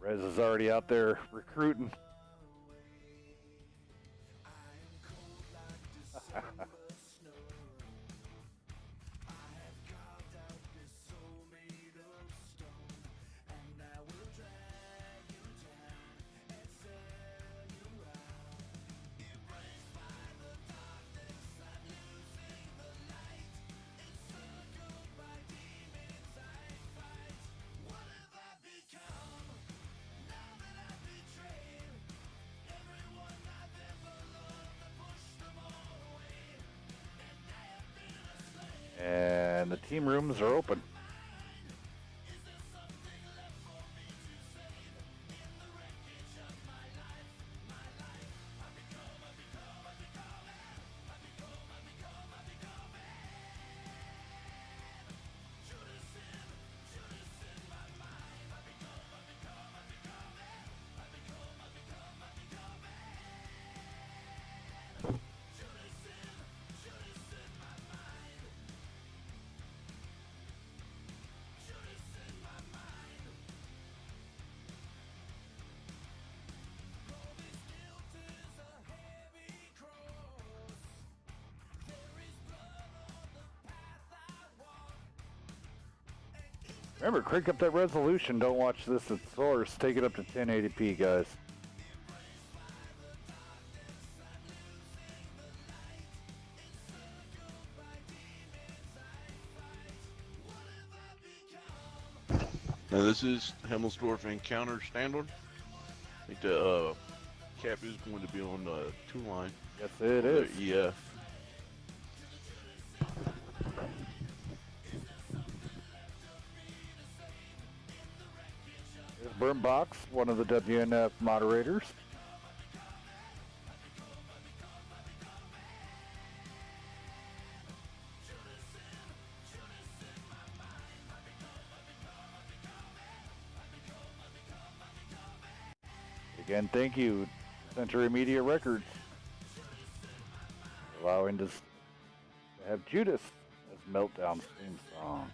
Rez is already out there recruiting. And the team rooms are open. Remember, crank up that resolution. Don't watch this at source. Take it up to 1080p, guys. Now this is Hemmelsdorf Encounter Standard. I think the cap is going to be on the 2 line. Yes, it is. Yeah. There's Burn Box, one of the WNF moderators. Again, thank you, Century Media Records, allowing us to have Judas as Meltdown's theme song.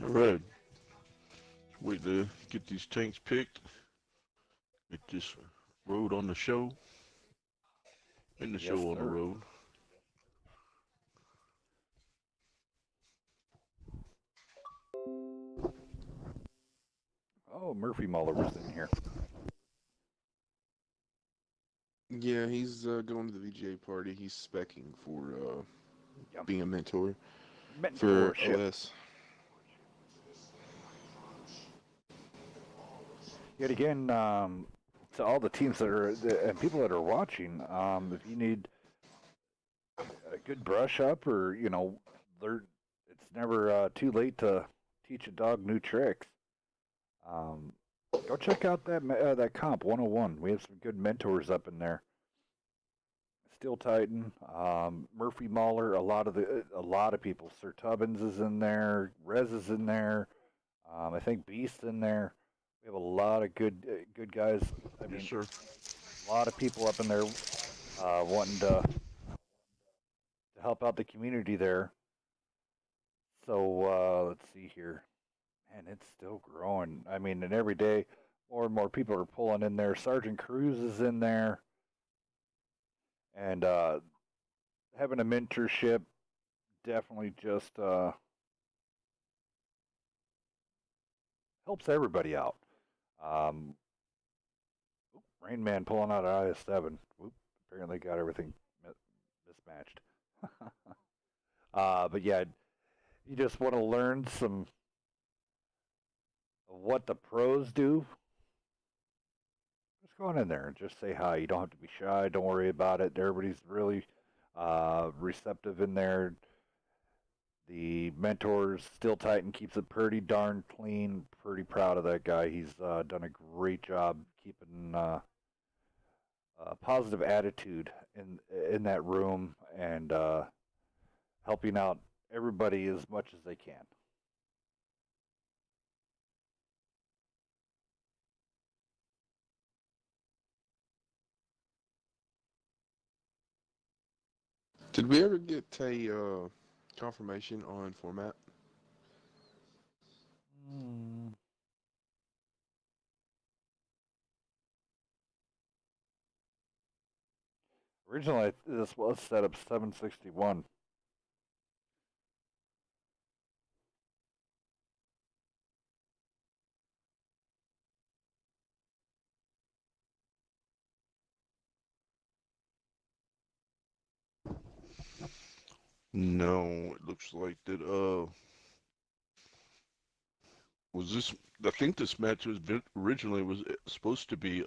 Alright. Wait to get these tanks picked. Get this road on the show. And the show on the road. Oh, Murphy Muller was in here. Yeah, he's going to the VGA party. He's specking for being a mentor for LS. Yet again, to all the teams that are and people that are watching, if you need a good brush up, or it's never too late to teach a dog new tricks. Go check out that comp 101. We have some good mentors up in there. Steel Titan, Murphy Mahler, a lot of people. Sir Tubbins is in there. Rez is in there. I think Beast's in there. We have a lot of good guys. I mean, sure. A lot of people up in there wanting to help out the community there. So let's see here. and it's still growing. I mean, and every day, more and more people are pulling in there. Sergeant Cruz is in there, and having a mentorship definitely just helps everybody out. Um, Rain Man pulling out of IS-7. Whoop, apparently got everything mismatched. But yeah, you just want to learn some of what the pros do. Just go on in there and just say hi. You don't have to be shy. Don't worry about it. Everybody's really receptive in there. The mentors Still Titan keeps it pretty darn clean. Pretty proud of that guy. He's done a great job keeping a positive attitude in that room and helping out everybody as much as they can. Did we ever get a confirmation on format? Hmm. Originally, this was set up 761. No, it looks like that. Was this? I think this match was originally was supposed to be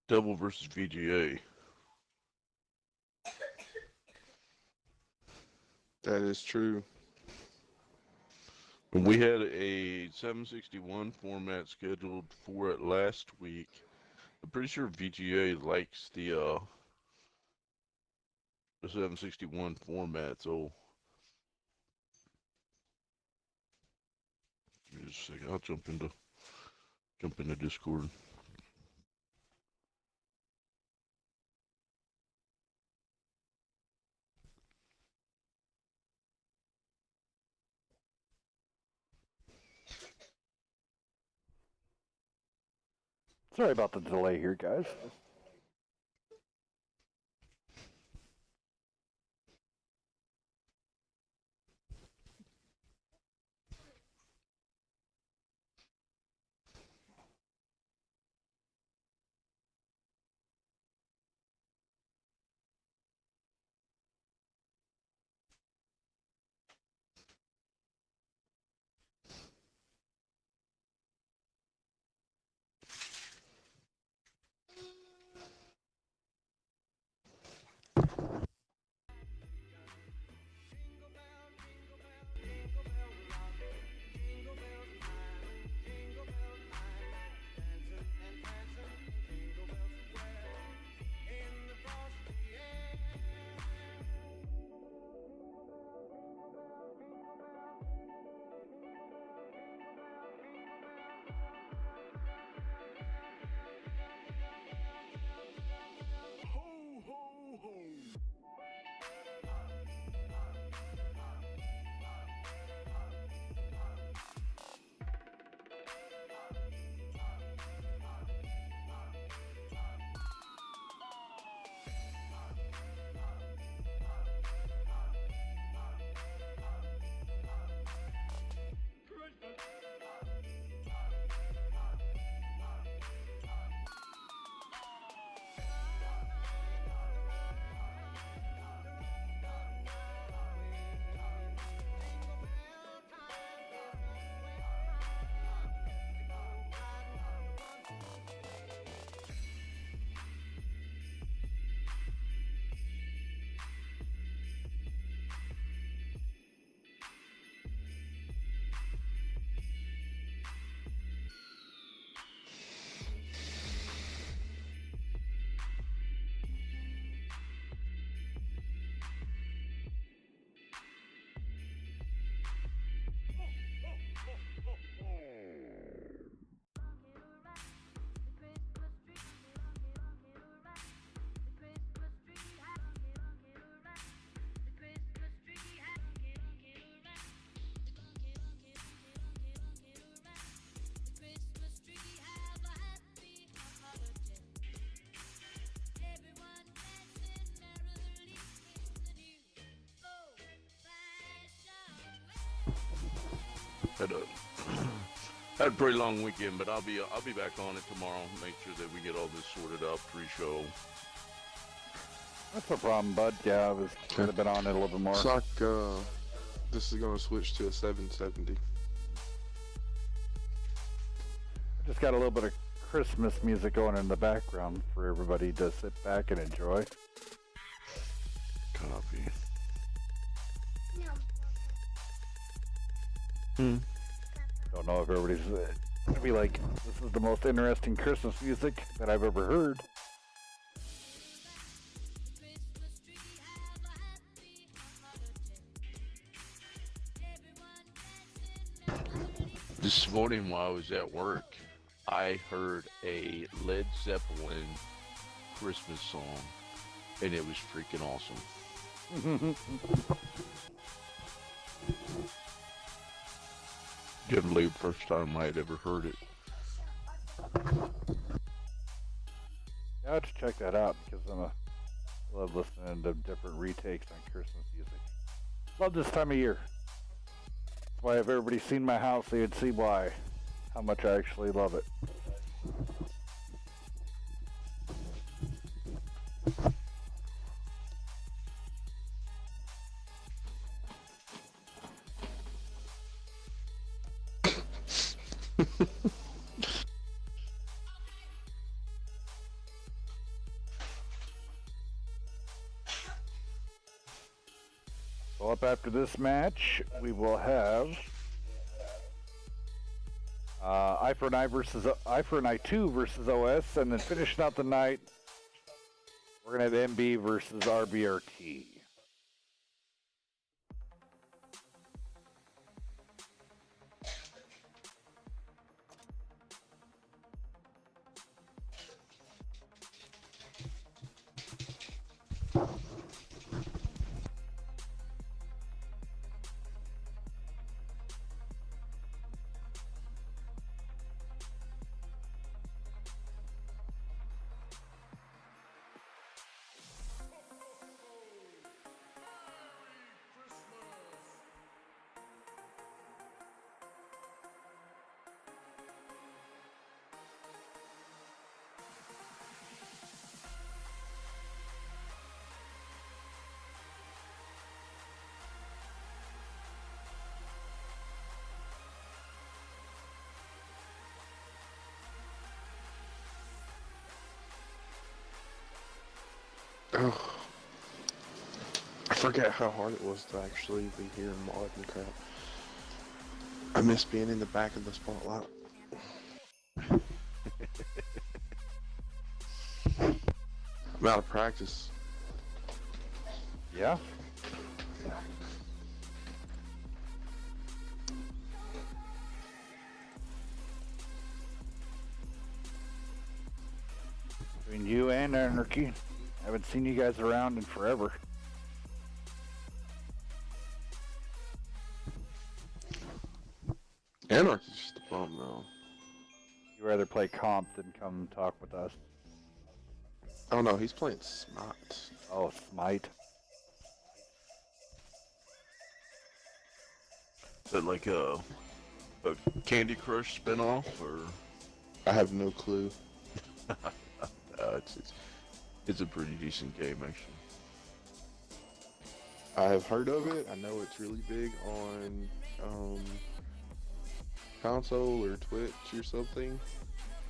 Devil versus VGA. That is true. And we had a 761 format scheduled for it last week. I'm pretty sure VGA likes the 761 format, so give me just a second. I'll jump into Discord. Sorry about the delay here, guys. Had a had a pretty long weekend, but I'll be back on it tomorrow. Make sure that we get all this sorted out pre-show. That's no problem, bud. Yeah, I could have been on it a little bit more. It's like, this is going to switch to a 770. I just got a little bit of Christmas music going in the background for everybody to sit back and enjoy. Copy. Don't know if everybody's gonna be like, this is the most interesting Christmas music that I've ever heard. This morning while I was at work, I heard a Led Zeppelin Christmas song, and it was freaking awesome. Couldn't believe the first time I had ever heard it. Yeah, I have to check that out because I love listening to different retakes on Christmas music. Love this time of year. That's why if everybody seen my house, they would see why, how much I actually love it. So up after this match, we will have I4NI versus I4NI 2 versus OS, and then finishing out the night, we're gonna have MB versus RBRT. Oh, I forgot how hard it was to actually be here in mod and crap. I miss being in the back of the spotlight. I'm out of practice. Yeah. Between you and Anarchy, I haven't seen you guys around in forever. Anarchy's just a bum, though. You rather play comp than come talk with us. Oh no, he's playing Smite. Oh, Smite. Is that like a Candy Crush spinoff, or? I have no clue. It's a pretty decent game, actually. I have heard of it. I know it's really big on console or Twitch or something.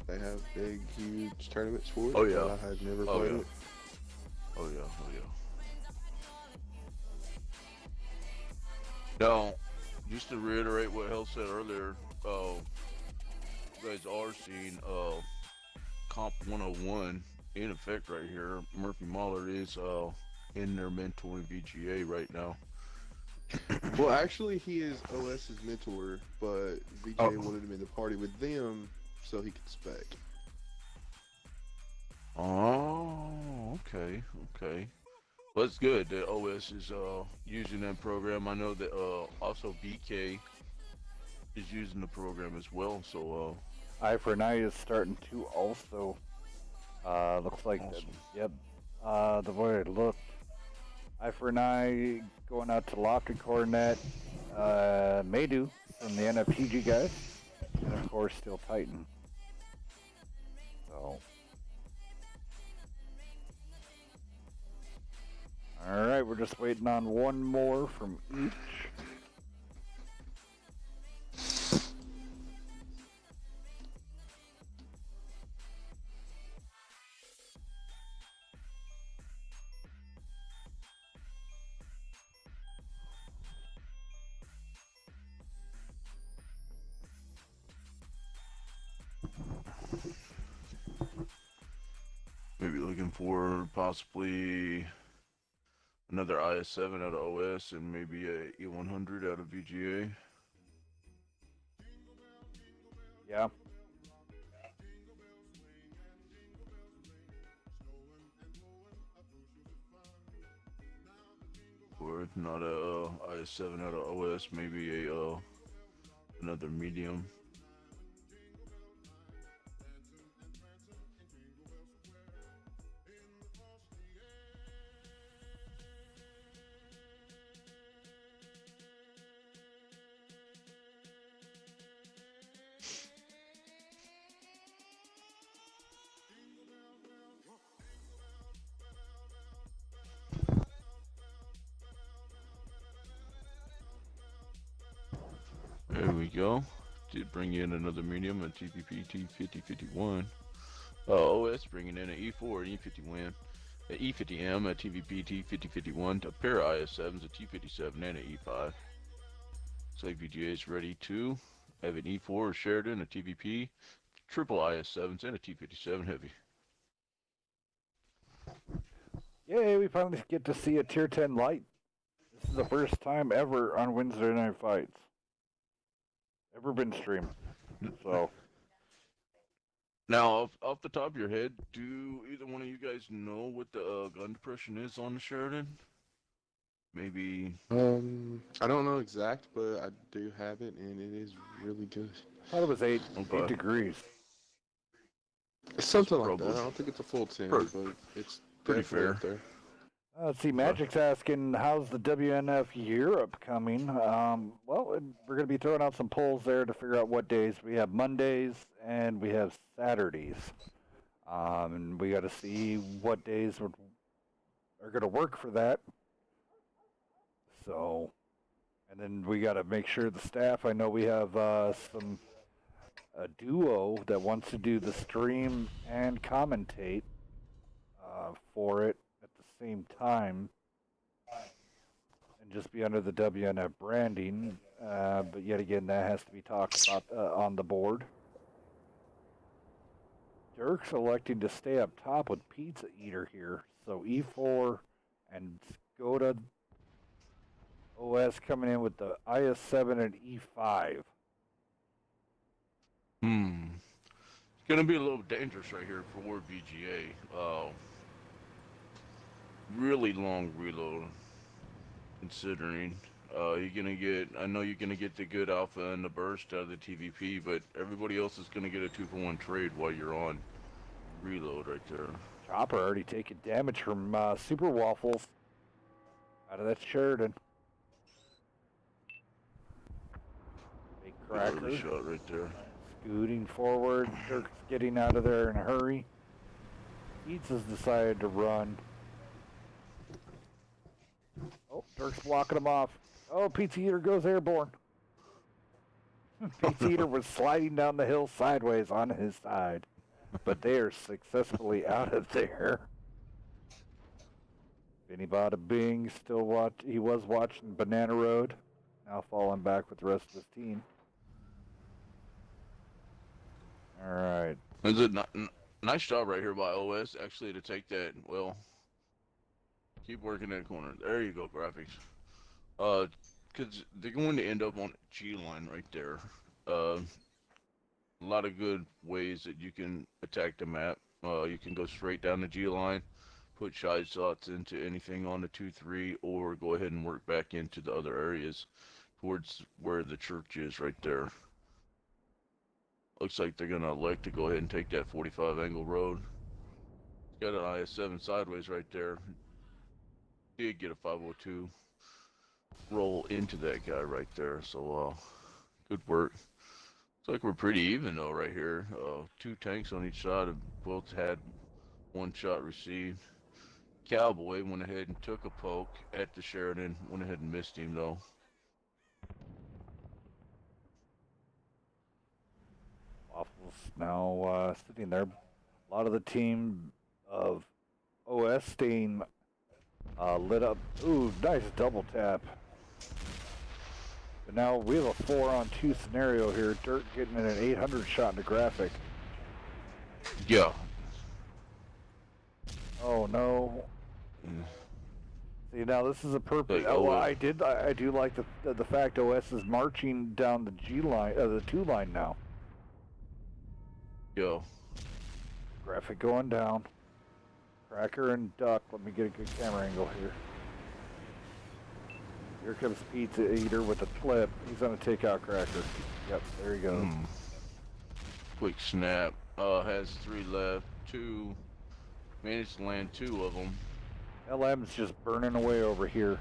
They have big, huge tournaments for it. Oh yeah. But I have never played it. Oh yeah. Now, just to reiterate what Hell said earlier, you guys are seeing Comp 101 in effect right here. Murphy Mahler is in their mentoring VGA right now. Well, actually, he is OS's mentor, but VGA wanted him in the party with them so he could spec. Oh, okay. Well, it's good that OS is using that program. I know that also BK is using the program as well. So I4NI is starting to also. Looks like awesome. Yep. The way it looked, I4NI going out to Lock and Coronet, Maydu from the NFTG guys, and of course Steel Titan. So, all right, we're just waiting on one more from each. Maybe looking for possibly another IS7 out of OS and maybe a E100 out of VGA. Yeah. Or if not a IS7 out of OS, maybe a another medium. There we go. Did bring in another medium, a TPP T5051. OS bringing in an E4 and E50 an E50M, a TVP T5051, a pair of IS7s, a T57 and an E5. Looks like VGA is ready to have an E4 Sheridan, a TVP, triple IS7s, and a T57 heavy. Yay, we finally get to see a Tier 10 light. This is the first time ever on Wednesday Night Fights. Ever been streamed. So. Now, off the top of your head, do either one of you guys know what the gun depression is on the Sheridan? Maybe. I don't know exact, but I do have it, and it is really good. I thought it was 8 degrees. It's something like that. I don't think it's a full 10, but it's pretty fair. Up there. Let's see, Magic's asking, how's the WNF Europe coming? Well, we're going to be throwing out some polls there to figure out what days. We have Mondays and we have Saturdays. And we got to see what days are going to work for that. So, and then we got to make sure the staff, I know we have a duo that wants to do the stream and commentate for it at the same time and just be under the WNF branding. But yet again, that has to be talked about on the board. Dirk's electing to stay up top with Pizza Eater here. So E4 and Skoda OS coming in with the IS7 and E5. It's going to be a little dangerous right here for VGA. Really long reload, considering you're going to get, I know you're going to get the good alpha and the burst out of the TVP, but everybody else is going to get a 2-for-1 trade while you're on reload right there. Chopper already taking damage from Super Waffles out of that Sheridan. Big cracker. Early shot right there. Scooting forward. Dirk's getting out of there in a hurry. Eats has decided to run. Oh, Dirk's blocking him off. Oh, Pizza Eater goes airborne. Pizza Eater was sliding down the hill sideways on his side. But they are successfully out of there. Benny Bada Bing still he was watching Banana Road. Now falling back with the rest of his team. All right. It's a nice job right here by OS, actually, to take that. Well, keep working that corner. There you go, graphics. Because they're going to end up on G line right there. A lot of good ways that you can attack the map. You can go straight down the G line, put side shots into anything on the 2-3, or go ahead and work back into the other areas towards where the church is right there. Looks like they're going to elect to go ahead and take that 45 angle road. Got an IS7 sideways right there. Did get a 502 roll into that guy right there. So Good work. Looks like we're pretty even though right here. Two tanks on each side have both had one shot received. Cowboy went ahead and took a poke at the Sheridan. Went ahead and missed him though. Waffles now sitting there. A lot of the team of OS staying lit up. Ooh, nice double tap. But now we have a 4-on-2 scenario here. Dirt getting an 800 shot in the graphic. Yeah. Oh no. See, now this is a perfect. Like, well, I do like the fact OS is marching down the G line, the 2 line now. Yo. Graphic going down. Cracker and Duck. Let me get a good camera angle here. Here comes Pizza Eater with a clip. He's gonna take out Cracker. Yep, there he goes. Quick snap. Has 3 left. 2. Managed to land 2 of them. LM's just burning away over here.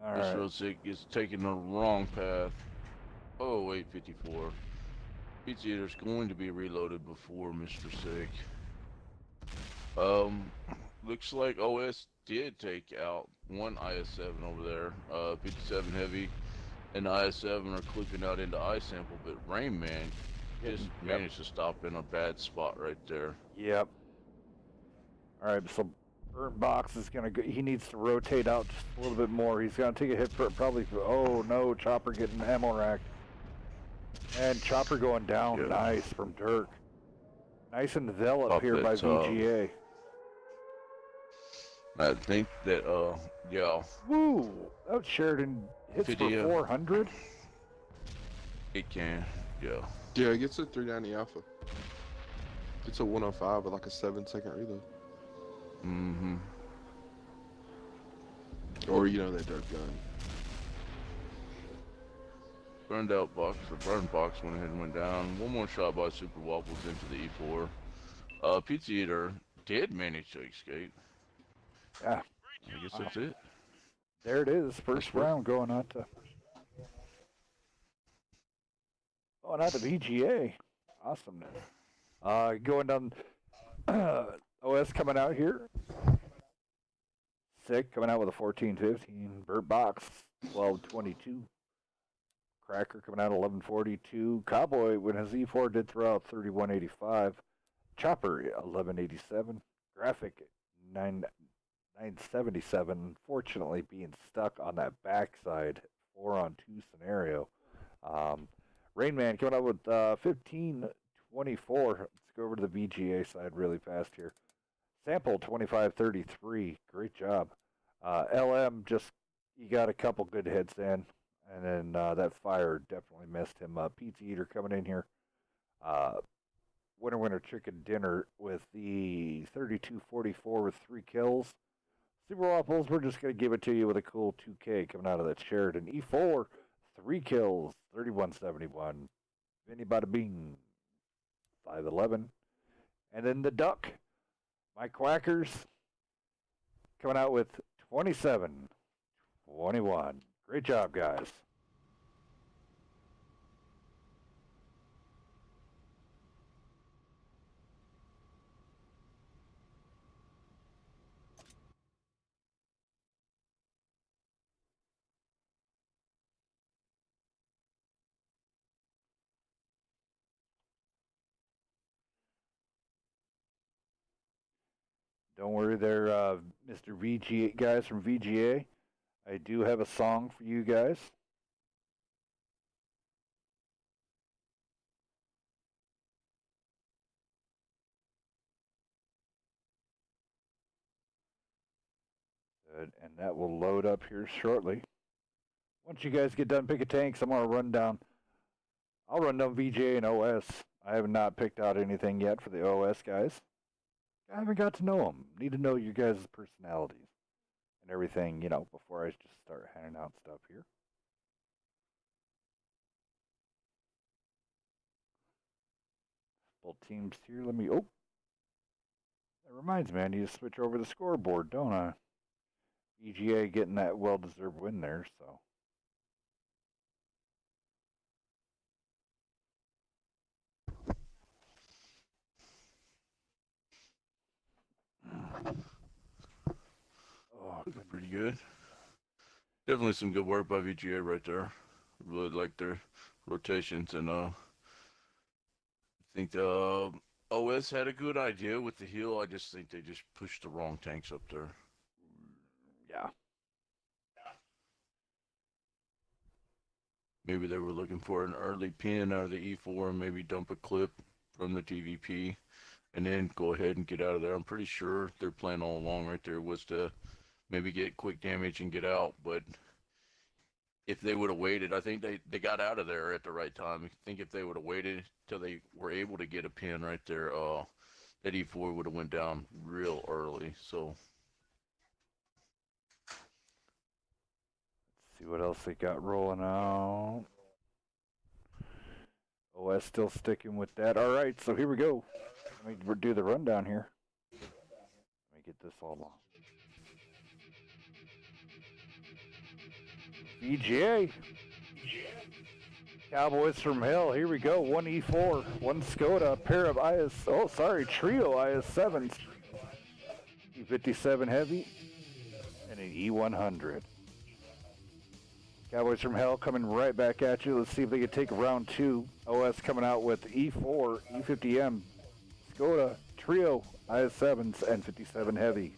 All This right. Rosick is taking the wrong path. Oh, 854. Pizza Eater's going to be reloaded before Mr. Sick. Looks like OS did take out one IS-7 over there. 57 Heavy and IS-7 are clipping out into I-Sample, but Rain Man just managed to stop in a bad spot right there. Yep. All right, so Burnt Box is gonna go, he needs to rotate out just a little bit more. He's gonna take a hit for probably. Oh no, Chopper getting ammo racked. And Chopper going down. Nice from Dirk. Nice and enveloped here by VGA. I think that, yeah. Woo! That was Sheridan hits for 400. It can, yeah. Yeah, it gets a 390 alpha. It's a 105 with like a 7-second reload. Mm-hmm. Or, you know, that Dirk gun. Burned out box, or burned box went ahead and went down. One more shot by Super Waffles into the E4. Pizza Eater did manage to escape. Yeah. I guess that's it. There it is. First round going out to VGA. Awesomeness. Going down OS coming out here. Sick coming out with a 14-15. Burt Box 12-22. Cracker coming out 11-42. Cowboy when his E4 did throw out 31-85. Chopper 11-87. Graphic 977, fortunately being stuck on that backside 4-on-2 scenario. Rain Man coming up with 15-24. Let's go over to the VGA side really fast here. Sample 25-33. Great job. LM just, he got a couple good hits in, and then that fire definitely messed him up. Pizza Eater coming in here. Winner Chicken Dinner with the 32-44 with 3 kills. Super Waffles, we're just going to give it to you with a cool 2K coming out of that Sheridan. E4, 3 kills, 31-71. Vinny Bada Bing, 5-11. And then the Duck, my Quackers, coming out with 27-21. Great job, guys. Don't worry there, Mr. VGA, guys from VGA. I do have a song for you guys. Good, and that will load up here shortly. Once you guys get done picking tanks, I'm going to run down. I'll run down VGA and OS. I have not picked out anything yet for the OS guys. I haven't got to know them. Need to know your guys' personalities and everything, you know, before I just start handing out stuff here. Both teams here. Let me. Oh, that reminds me. I need to switch over the scoreboard, don't I? VGA getting that well-deserved win there. So good. Definitely some good work by VGA right there. Really like their rotations, and I think the OS had a good idea with the heal. I just think they just pushed the wrong tanks up there. Yeah. Maybe they were looking for an early pin out of the E4 and maybe dump a clip from the TVP and then go ahead and get out of there. I'm pretty sure their plan all along right there was to maybe get quick damage and get out, but if they would have waited, I think they got out of there at the right time. I think if they would have waited till they were able to get a pin right there, that E4 would have went down real early. So Let's see what else they got rolling out. OS still sticking with that. All right, so here we go. Let me do the rundown here. Let me get this all on. VGA. Cowboys from Hell. Here we go. One E4, one Skoda, a pair of trio IS7s. E57 heavy, and an E100. Cowboys from Hell coming right back at you. Let's see if they can take round two. OS coming out with E4, E50M, Skoda, trio IS7s, and 57 heavy.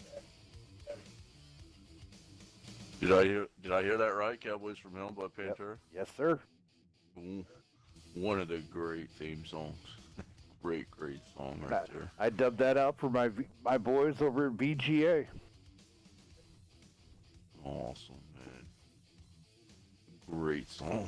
Did I hear that right? Cowboys from Hell by Pantera? Yep. Yes, sir. One of the great theme songs. great song right there. I dubbed that out for my boys over at VGA. Awesome, man. Great song.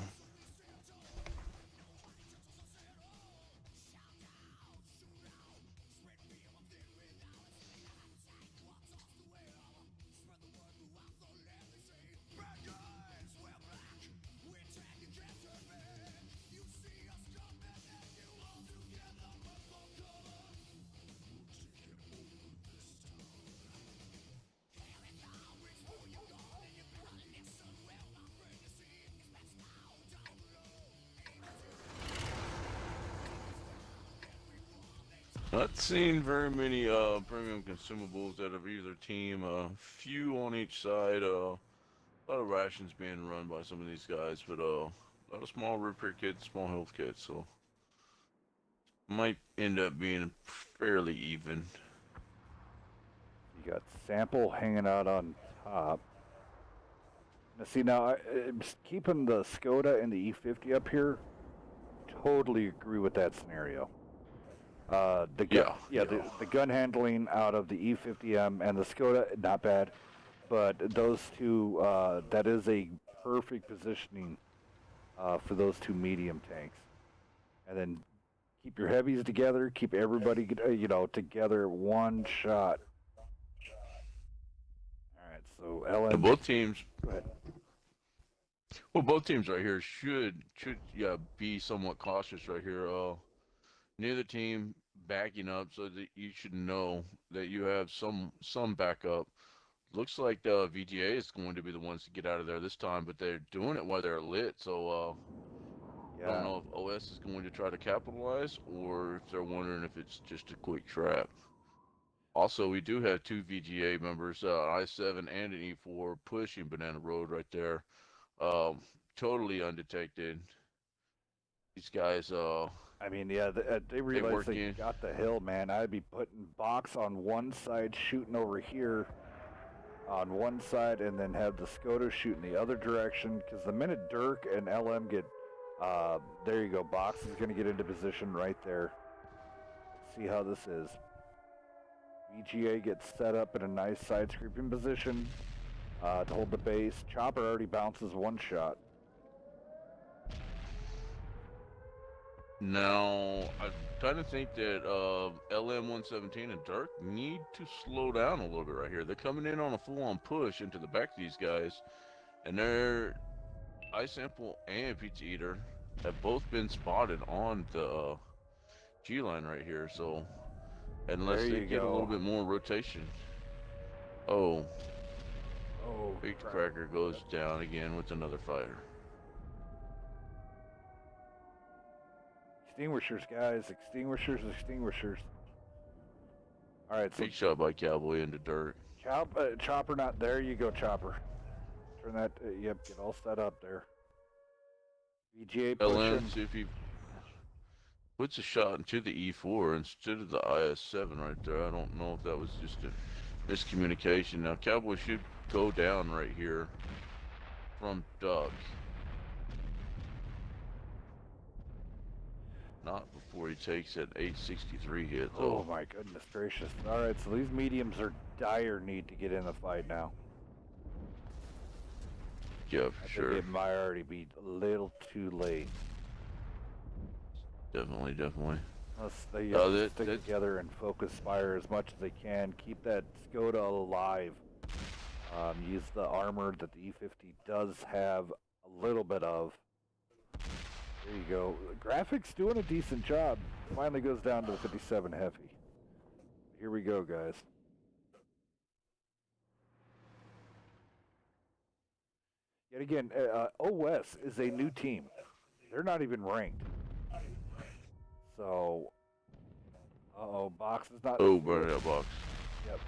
Not seen very many premium consumables out of either team. A few on each side. A lot of rations being run by some of these guys, but a lot of small repair kits, small health kits. So might end up being fairly even. You got Sample hanging out on top. Now, see, now I'm keeping the Skoda and the E50 up here. Totally agree with that scenario. The gun handling out of the E50M and the Skoda, not bad, but those two, that is a perfect positioning for those two medium tanks. And then keep your heavies together, keep everybody, together, one shot. All right, so LM. And both teams. Go ahead. Well, both teams right here should be somewhat cautious right here. Neither team backing up, so that you should know that you have some backup. Looks like the VGA is going to be the ones to get out of there this time, but they're doing it while they're lit. So I don't know if OS is going to try to capitalize or if they're wondering if it's just a quick trap. Also, we do have two VGA members, I7 and an E4, pushing Banana Road right there. Totally undetected. These guys, I mean, yeah, they realized they got the hill, man. I'd be putting box on one side, shooting over here on one side, and then have the Skoda shooting the other direction. Because the minute Dirk and LM get, there you go, box is going to get into position right there. Let's see how this is. VGA gets set up in a nice side scraping position to hold the base. Chopper already bounces one shot. Now, I'm trying to think that LM117 and Dirk need to slow down a little bit right here. They're coming in on a full-on push into the back of these guys, and they're I-Sample and Pizza Eater have both been spotted on the G-line right here, so unless they get a little bit more rotation. Oh, Big Cracker goes down again with another fire. Extinguishers, guys. Extinguishers. All right, so big shot by Cowboy into Dirk. Chopper not there. You go, Chopper. Turn that. Yep, get all set up there. VGA LN, pushing. see if he puts a shot into the E4 instead of the IS-7 right there. I don't know if that was just a miscommunication. Now, Cowboy should go down right here from Duck. Not before he takes that 863 hit, though. Oh my goodness gracious. Alright, so these mediums are dire need to get in the fight now. Yeah, for sure. It might already be a little too late. Definitely. Unless they stick together and focus fire as much as they can. Keep that Skoda alive. Use the armor that the E50 does have a little bit of. There you go. Graphics doing a decent job. Finally goes down to the 57 heavy. Here we go, guys. Yet again, OS is a new team. They're not even ranked. So, box is not. Oh, burn that box. Yep.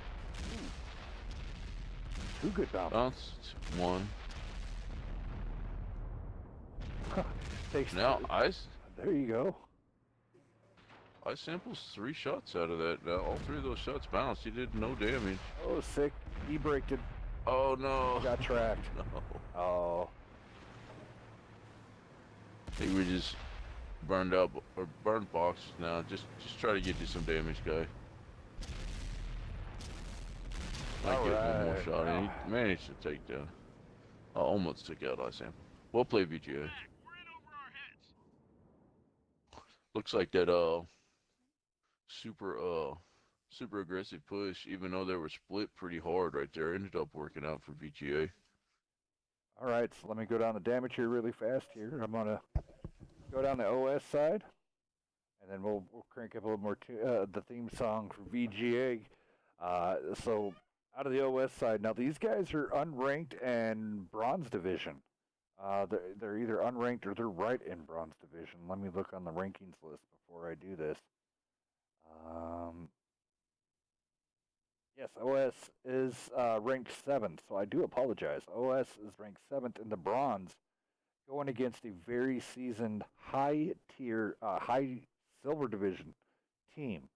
Two good bounces. Bounce one. Takes Now there you go. I samples 3 shots out of that. All 3 of those shots bounced. He did no damage. Oh, sick. He braked it. Oh no. Got tracked. No. Oh. He was just burned up or burned box now. Just try to get you some damage, guy. Might get one more shot, and he managed to take down. Almost took out I sample. We'll play VGA. Looks like that super aggressive push, even though they were split pretty hard right there, ended up working out for VGA. All right, so let me go down the damage here really fast here. I'm gonna go down the OS side, and then we'll crank up a little more the theme song for VGA. So out of the OS side, now these guys are unranked and bronze division. They're either unranked or they're right in bronze division. Let me look on the rankings list before I do this. Yes, OS is ranked 7th, so I do apologize. OS is ranked 7th in the bronze, going against a very seasoned high silver division team.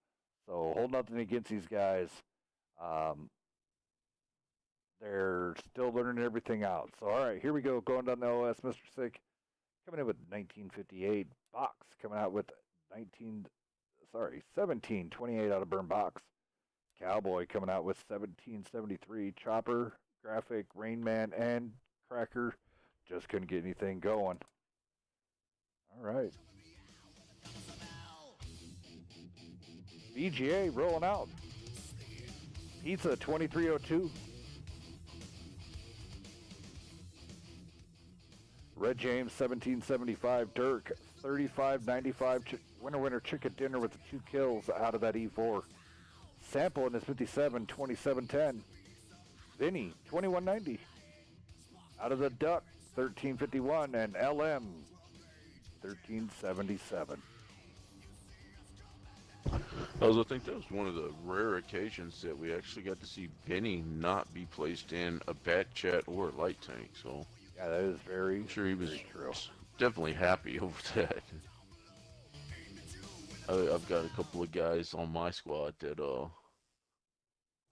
So hold nothing against these guys. They're still learning everything out. So, all right, here we go. Going down the OS, Mr. Sick coming in with 1958. Box coming out with 1728 out of burn box. Cowboy coming out with 1773. Chopper, Graphic, Rain Man, and Cracker just couldn't get anything going. All right. VGA rolling out. Pizza 2302. Red James 1775. Dirk 3595. Winner chicken dinner with the 2 kills out of that E4. Sample in his 57 2710. Vinny 2190 out of the Duck 1351, and LM 1377. I think that was one of the rare occasions that we actually got to see Vinny not be placed in a bat chat or a light tank. So yeah, that is very. I'm sure he was true. Definitely happy over that. I've got a couple of guys on my squad that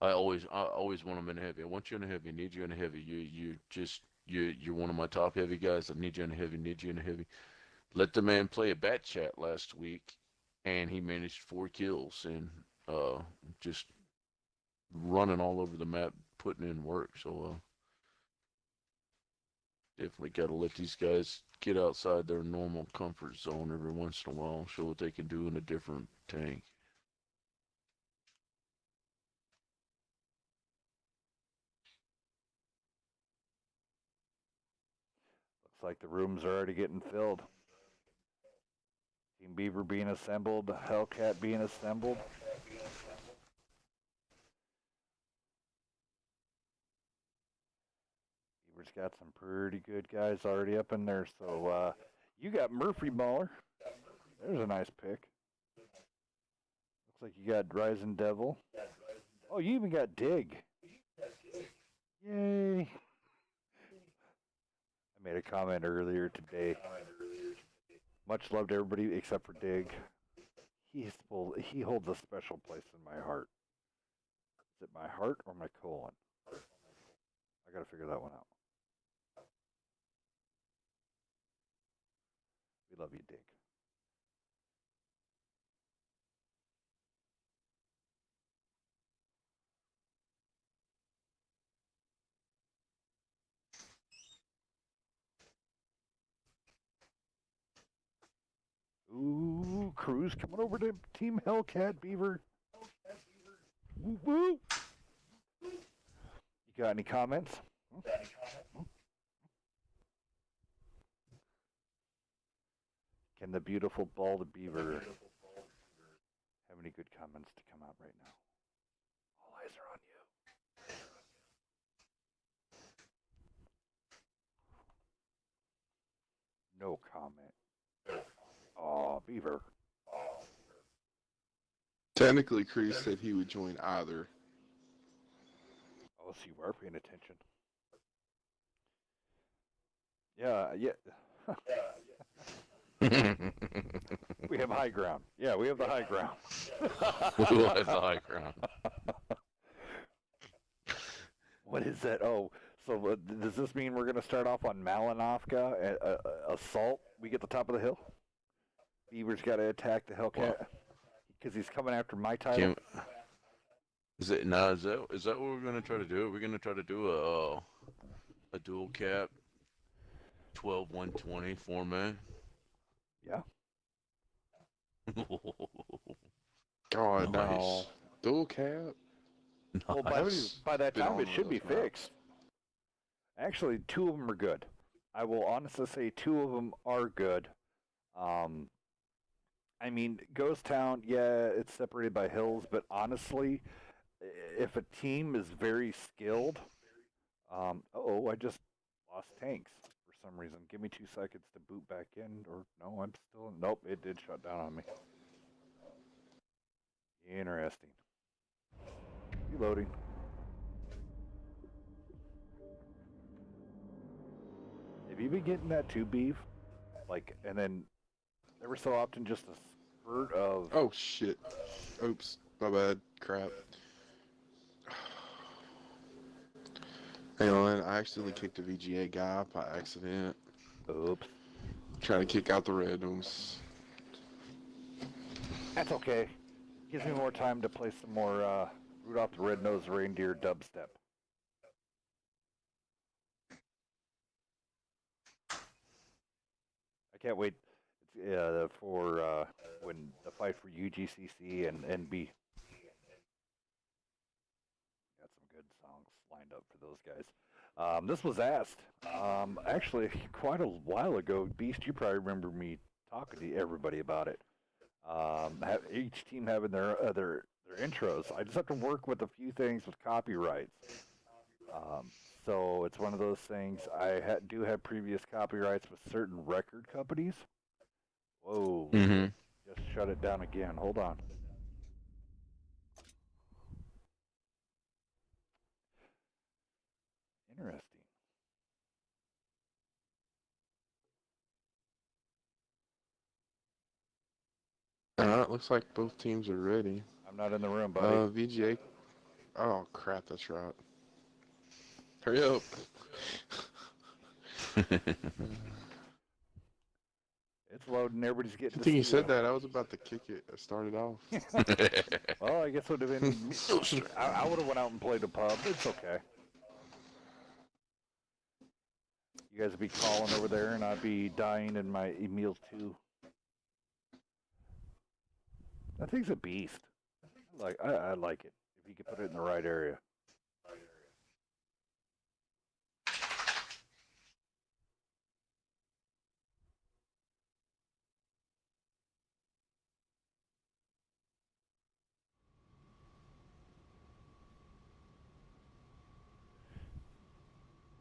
I always want them in a heavy. I want you in a heavy. I need you in a heavy. You're one of my top heavy guys. I need you in a heavy. Need you in a heavy. Let the man play a bat chat last week, and he managed 4 kills and just running all over the map, putting in work. So definitely got to let these guys get outside their normal comfort zone every once in a while, show what they can do in a different tank. Looks like the rooms are already getting filled. Team Beaver being assembled, Hellcat being assembled. Beaver's got some pretty good guys already up in there. So you got Murphy Mauler. There's a nice pick. Looks like you got Rising Devil. Oh, you even got Dig. Yay! I made a comment earlier today. Much love to everybody except for Dig. He holds a special place in my heart. Is it my heart or my colon? I gotta figure that one out. We love you, Dig. Ooh, Cruz coming over to Team Hellcat Beaver. Woo woo! You got any comments? Can the beautiful bald beaver have any good comments to come out right now? All eyes are on you. No comment. Aw, beaver. Technically, Chris said he would join either. Oh, so you are paying attention. Yeah. We have high ground. Yeah, we have the high ground. We will have the high ground. What is that? Oh, so does this mean we're going to start off on Malinovka, assault? We get the top of the hill? Beaver's got to attack the Hellcat because he's coming after my title. Is that what we're going to try to do? Are we going to try to do a dual cap 12-120 format? Yeah. God, Nice. no. Dual cap? Well, by that time, it should be fixed. Actually, 2 of them are good. I will honestly say 2 of them are good. I mean, Ghost Town, yeah, it's separated by hills, but honestly, if a team is very skilled, I just lost tanks for some reason. Give me 2 seconds to boot back in, or no, I'm still in. Nope, it did shut down on me. Interesting. Reloading. Have you been getting that too, Beef? Like, and then every so often just a spurt of... Oh, shit. Oops. My bad. Crap. Hang on. I accidentally kicked a VGA guy by accident. Oops. Trying to kick out the randoms. That's okay. Gives me more time to play some more Rudolph the Red-Nosed Reindeer dubstep. I can't wait for when the fight for UGCC and NB. Got some good songs lined up for those guys. This was asked actually quite a while ago. Beast, you probably remember me talking to everybody about it. Each team having their intros. I just have to work with a few things with copyrights. So it's one of those things. I do have previous copyrights with certain record companies. Whoa. Mm-hmm. Just shut it down again. Hold on. Interesting. It looks like both teams are ready. I'm not in the room, buddy. VGA. Oh, crap. That's right. Hurry up. It's loading. Everybody's getting. Good thing you said that. I was about to kick it. I started off. Well, I guess it would have been. I would have went out and played a pub. It's okay. You guys would be calling over there, and I'd be dying in my meals too. That thing's a beast. I like it if you could put it in the right area.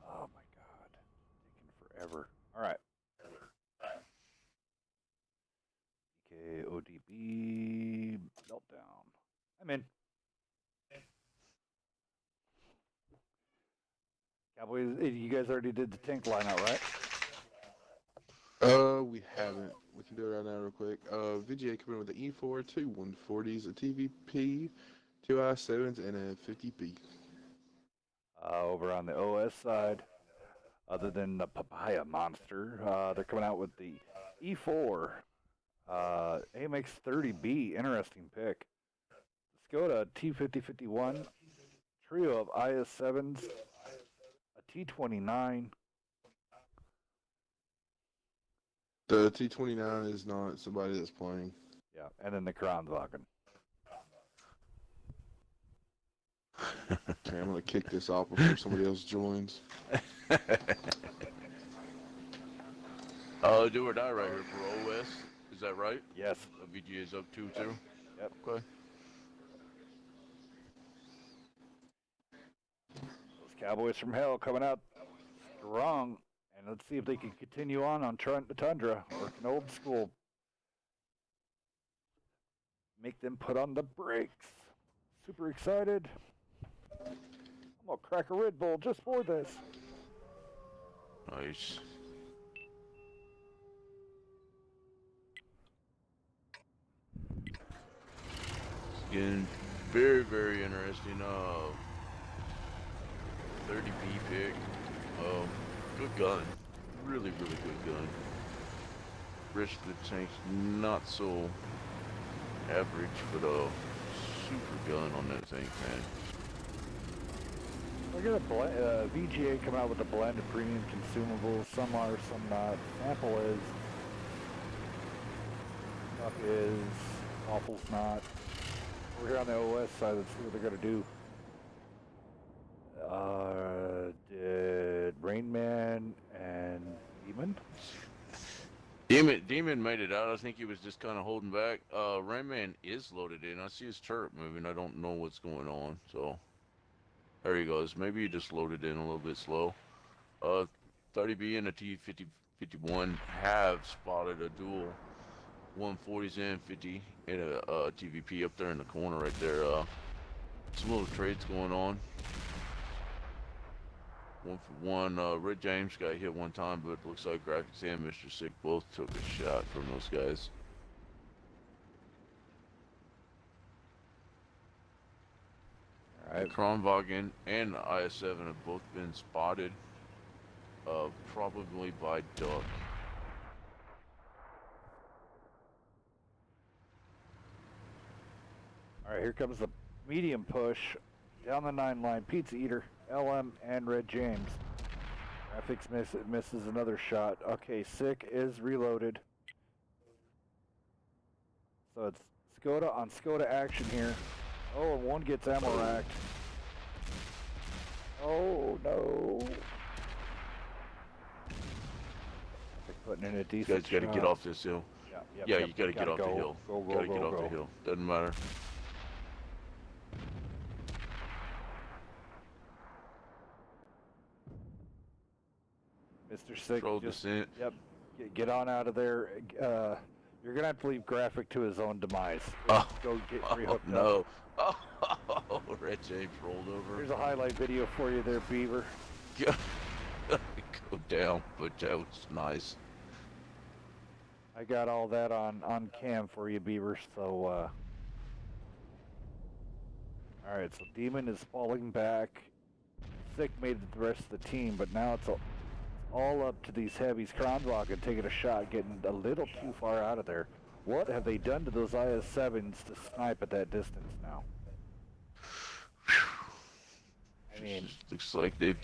Oh my God, taking forever. All right. ODB meltdown. I'm in. Cowboys, you guys already did the tank lineup, right? We haven't. We can do it right now real quick. VGA coming with the E4, two 140s, a TVP, two I7s, and a 50B. Over on the OS side, other than the Papaya Monster, they're coming out with the E4, AMX 30B, interesting pick. Skoda T5051, trio of IS7s, a T29. The T29 is not somebody that's playing. Yeah, and then the Kranwagen. Okay, I'm gonna kick this off before somebody else joins. Do or die right here for OS. Is that right? Yes. VGA is up 2-2. Yep. Okay. Those Cowboys from Hell coming out strong. And let's see if they can continue on Tundra, working old school. Make them put on the brakes. Super excited. I'm gonna crack a Red Bull just for this. Nice. It's getting very, very interesting. 30B pick. Good gun. Really, really good gun. Rest of the tank's not so average, but super gun on that tank, man. We're gonna VGA come out with a blend of premium consumables. Some are, some not. Sample is. Stuff is. Waffles not. We're here on the OS side. Let's see what they're gonna do. Did Rain Man and Demon? Demon made it out. I think he was just kind of holding back. Rayman is loaded in. I see his turret moving. I don't know what's going on. So there he goes. Maybe he just loaded in a little bit slow. 30B and a T5051 have spotted a dual 140s and 50 and a TVP up there in the corner right there. Some little trades going on. 1 for 1. Red James got hit one time, but it looks like Graphics and Mr. Sick both took a shot from those guys. Alright. Kronwagen and IS7 have both been spotted, probably by Duck. Alright, here comes the medium push. Down the 9 line, Pizza Eater, LM, and Red James. Graphics misses another shot. Okay, Sick is reloaded. So it's Skoda on Skoda action here. Oh, and one gets ammo racked. Oh, no. They're putting in a decent You guys got to shot. get off this hill. Yeah, You got to get off the hill. Got to get off the hill. Doesn't matter. Mr. Sick, Control just, descent. yep, get on out of there. You're going to have to leave Graphic to his own demise. Oh, Go get rehooked no. up. Oh, Red James rolled over. Here's a highlight video for you there, Beaver. Go down, but that was nice. I got all that on cam for you, Beaver, so, Alright, so Demon is falling back. Sick made it the rest of the team, but now it's all up to these heavies. Kronwagen taking a shot, getting a little too far out of there. What have they done to those IS-7s to snipe at that distance now? I mean, looks like they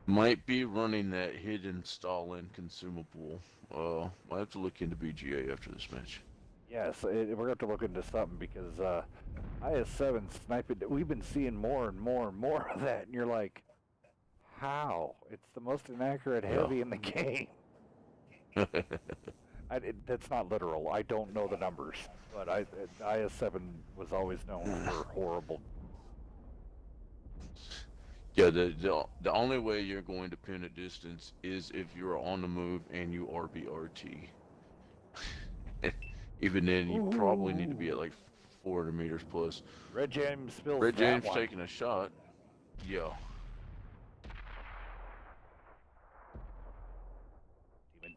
might be running that hidden Stalin consumable. I'll have to look into VGA after this match. yes, we're going to have to look into something because IS-7 sniping, we've been seeing more and more and more of that, and you're like, how? It's the most inaccurate heavy in the game. That's not literal. I don't know the numbers, but IS-7 was always known for horrible. Yeah, the only way you're going to pin a distance is if you're on the move and you RBRT. Even then, you probably need to be at like 400 meters plus. Red James spills Red that James one. taking a shot. Yeah.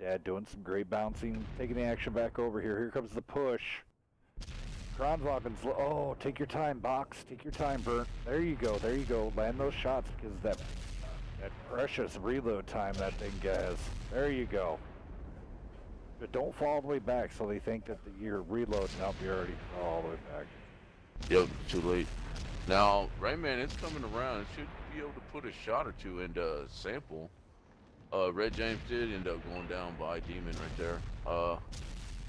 Dad doing some great bouncing, taking the action back over here. Here comes the push. Kronwagen's, oh, take your time, Box. Take your time, Burnt. There you go, there you go. Land those shots because that precious reload time that thing has. There you go. But don't fall all the way back so they think that you're reloading. Nope, you're already all the way back. Yep, too late. Now, Rayman, it's coming around. It should be able to put a shot or two into sample. Red James did end up going down by Demon right there.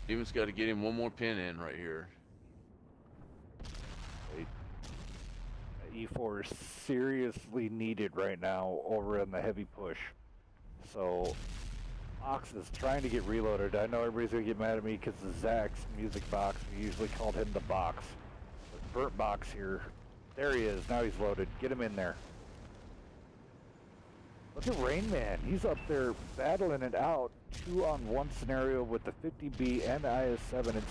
Demon's got to get him one more pin in right here. E4 is seriously needed right now over in the heavy push. So, Box is trying to get reloaded. I know everybody's going to get mad at me because the Zach's music box, we usually called him the Box. But Burnt Box here, there he is. Now he's loaded. Get him in there. Look at Rain Man. He's up there battling it out. 2-on-1 scenario with the 50B and the IS-7. And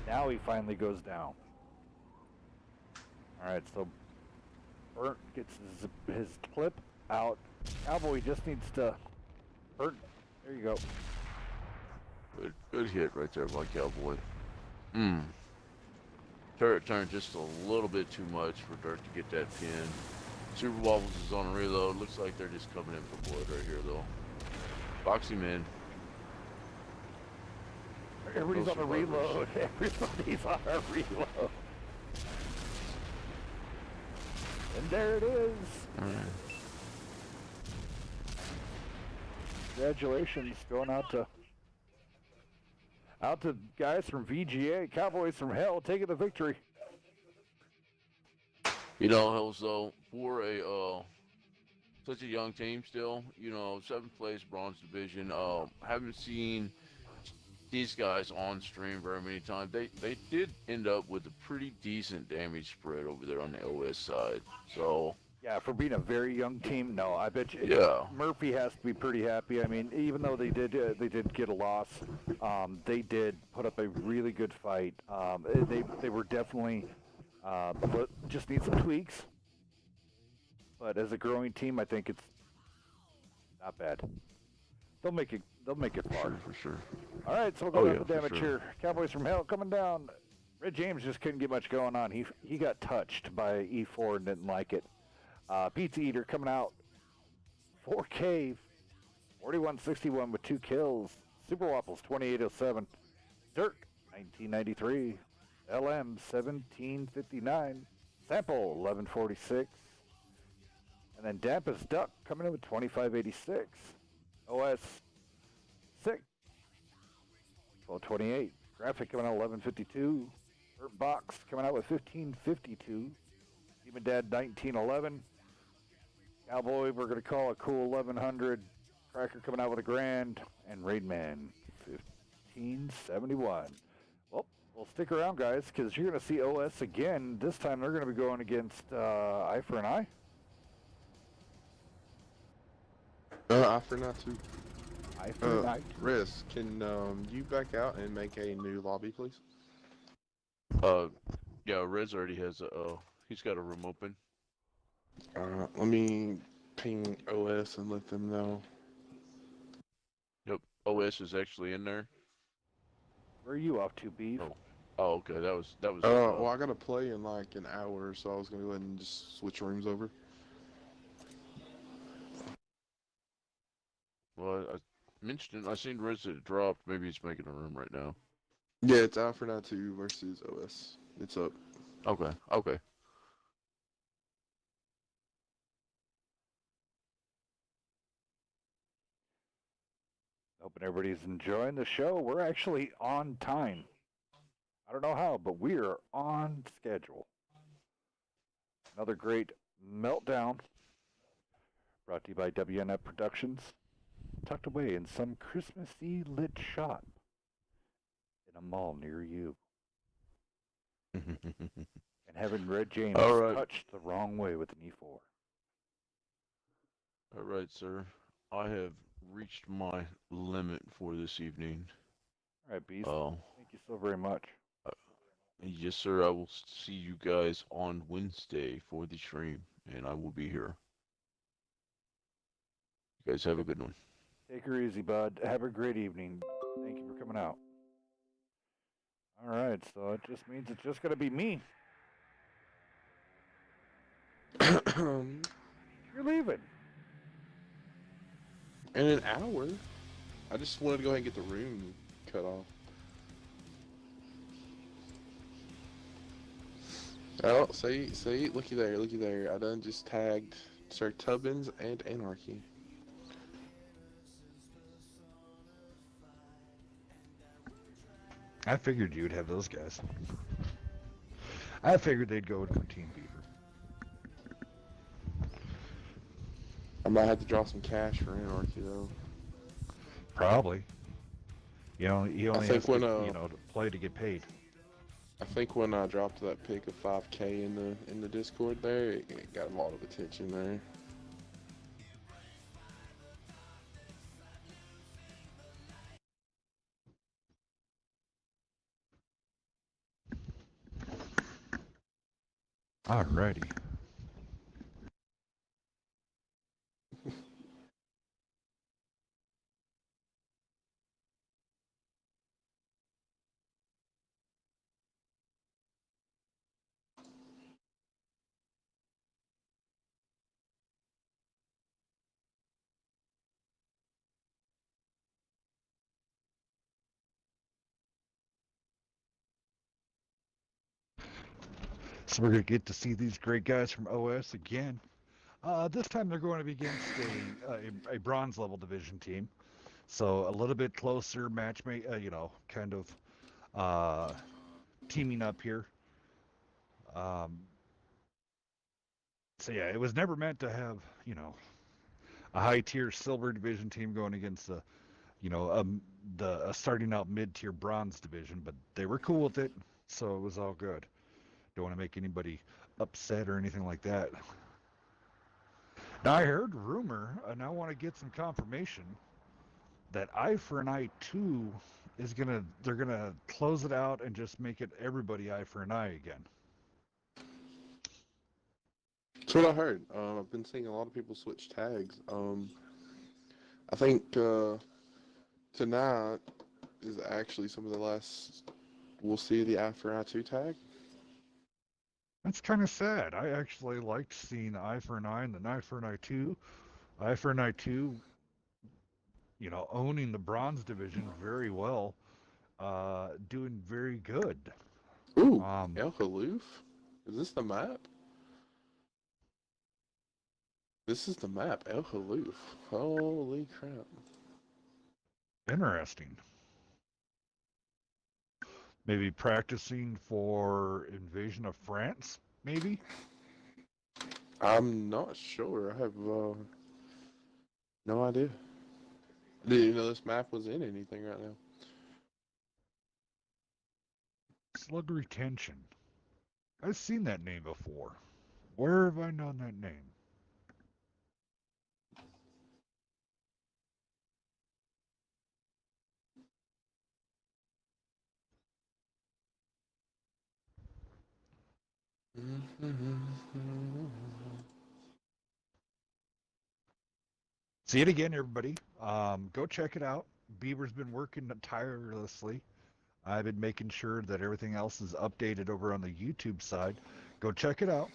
now he finally goes down. Alright, so Burnt gets his clip out. Cowboy just needs to... Burnt, there you go. Good hit right there by Cowboy. Turret turned just a little bit too much for Dirt to get that pin. Super Wobbles is on a reload. Looks like they're just coming in for blood right here, though. Box him in. Everybody's on a reload. Everybody's on a reload. And there it is. All right. Congratulations going out to guys from VGA, Cowboys from Hell, taking the victory. You know, Hells, though, for such a young team still, you know, 7th place bronze division. Haven't seen these guys on stream very many times. They did end up with a pretty decent damage spread over there on the OS side. So yeah, for being a very young team, no, I bet you. Yeah. Murphy has to be pretty happy. I mean, even though they did get a loss, they did put up a really good fight. They were definitely just need some tweaks. But as a growing team, I think it's not bad. They'll make it far. for sure. All right, so we'll go down the for damage sure. here. Cowboys from Hell coming down. Red James just couldn't get much going on. He got touched by E4 and didn't like it. Pizza Eater coming out. 4K, 4161 with 2 kills. Super Waffles 2807. Dirt 1993. LM 1759. Sample 1146. And then Dampus Duck coming in with 2586. OS 6 1228. Graphic coming out 1152. Burnt Box coming out with 1552. Demon Dad 1911. Cowboy, we're going to call a cool 1100. Cracker coming out with a grand. And Raidman 1571. Well, we'll stick around, guys, because you're going to see OS again. This time they're going to be going against I4NI. I4NI too. I4NI. Riz, can you back out and make a new lobby, please? Yeah, Rez already has he's got a room open. Let me ping OS and let them know. Yep, OS is actually in there. Where are you off to, Beef? Oh, okay, that was. Well, I gotta play in like an hour, so I was gonna go ahead and just switch rooms over. Well, I mentioned I seen Rez had dropped. Maybe he's making a room right now. Yeah, it's I4NI 2 versus OS. It's up. Okay. Okay. Hoping everybody's enjoying the show. We're actually on time. I don't know how, but we are on schedule. Another great meltdown brought to you by WNF Productions, tucked away in some Christmassy lit shop in a mall near you. And having Red James touched the wrong way with an E4. All right, sir. I have reached my limit for this evening. All right, Beast. Thank you so very much. Yes, sir. I will see you guys on Wednesday for the stream, and I will be here. You guys have a good one. Take her easy, bud. Have a great evening. Thank you for coming out. All right, so it just means it's just going to be me. You're leaving. In an hour. I just wanted to go ahead and get the room cut off. Oh, see, looky there. I done just tagged Sir Tubbins and Anarchy. I figured you'd have those guys. I figured they'd go for Team Beaver. I might have to draw some cash for Anarchy though. Probably. You know, he only has when, to, to play to get paid. I think when I dropped that pick of 5K in the Discord there, it got a lot of attention there. Alrighty. So we're going to get to see these great guys from OS again. This time they're going to be against a bronze level division team. So a little bit closer matchmate, kind of teaming up here. So yeah, it was never meant to have, a high tier silver division team going against a starting out mid tier bronze division, but they were cool with it, so it was all good. Don't want to make anybody upset or anything like that. Now I heard rumor, and I want to get some confirmation that I4NI 2 they're gonna close it out and just make it everybody I4NI again. That's what I heard. I've been seeing a lot of people switch tags. I think tonight is actually some of the last we'll see the I4NI 2 tag. That's kind of sad. I actually liked seeing I4NI and then I4NI 2. I4NI 2, owning the bronze division very well, doing very good. Ooh, El Haloof? Is this the map? This is the map, El Haloof. Holy crap. Interesting. Maybe practicing for invasion of France, maybe? I'm not sure. I have no idea. Didn't even know this map was in anything right now. Slug Retention. I've seen that name before. Where have I known that name? See it again, everybody. Go check it out. Beaver's been working tirelessly. I've been making sure that everything else is updated over on the YouTube side. Go check it out.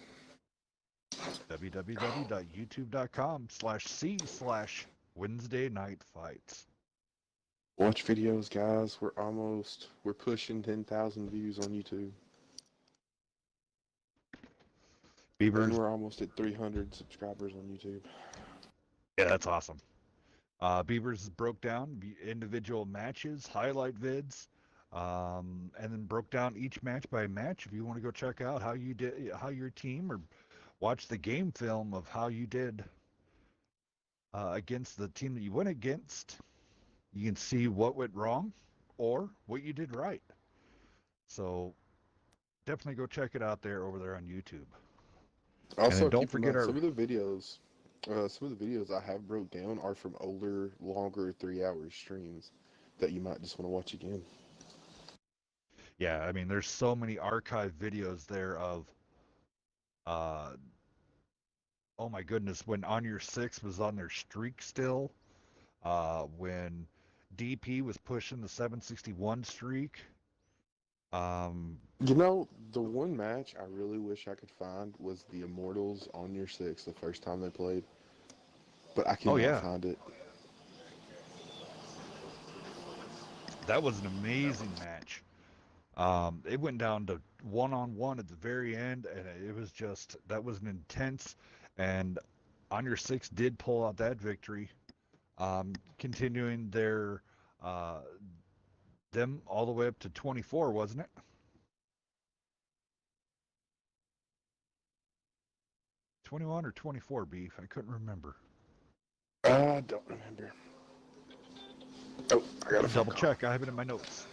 www.youtube.com/c/Wednesday Night Fights. Watch videos, guys. We're pushing 10,000 views on YouTube. Beavers. And we're almost at 300 subscribers on YouTube. Yeah, that's awesome. Beavers broke down individual matches, highlight vids, and then broke down each match by match. If you want to go check out how you did, how your team, or watch the game film of how you did against the team that you went against, you can see what went wrong or what you did right. So definitely go check it out over there on YouTube. Also, don't forget some of the videos I have broke down are from older, longer 3-hour streams that you might just want to watch again. Yeah, I mean, there's so many archive videos there of, oh my goodness, when On Your Six was on their streak still, when DP was pushing the 761 streak. You know, the one match I really wish I could find was the Immortals on your six the first time they played, but I Oh cannot yeah, find it. that was an amazing match. It went down to one-on-one at the very end, and it was just that was an intense. And On Your Six did pull out that victory, continuing uh, them all the way up to 24, wasn't it? 21 or 24 beef. I couldn't remember. I don't remember. Oh, I got a phone Double call. check. I have it in my notes.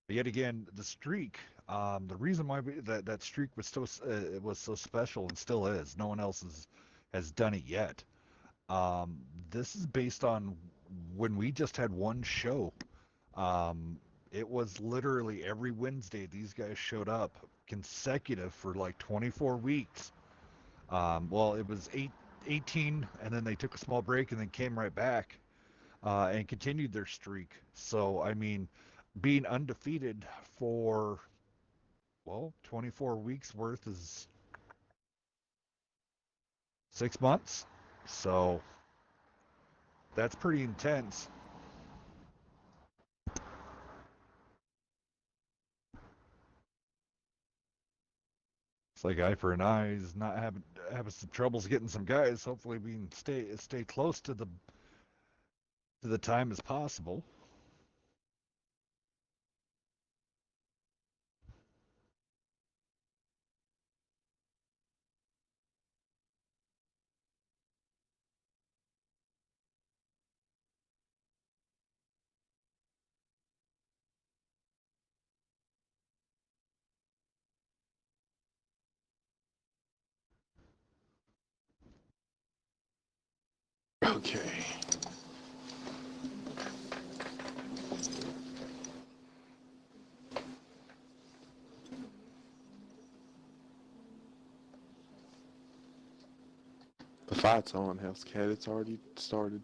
But yet again, the streak. The reason why that streak was so special and still is. No one else has done it yet. This is based on when we just had one show. Um, it was literally every Wednesday these guys showed up consecutive for like 24 weeks. Well, it was 18, and then they took a small break and then came right back and continued their streak. So, I mean, being undefeated for, well, 24 weeks worth is 6 months. So, that's pretty intense. It's like I4NI is not having some troubles getting some guys. Hopefully, we can stay close to the time as possible. Okay. The fight's on, Hellscat. It's already started.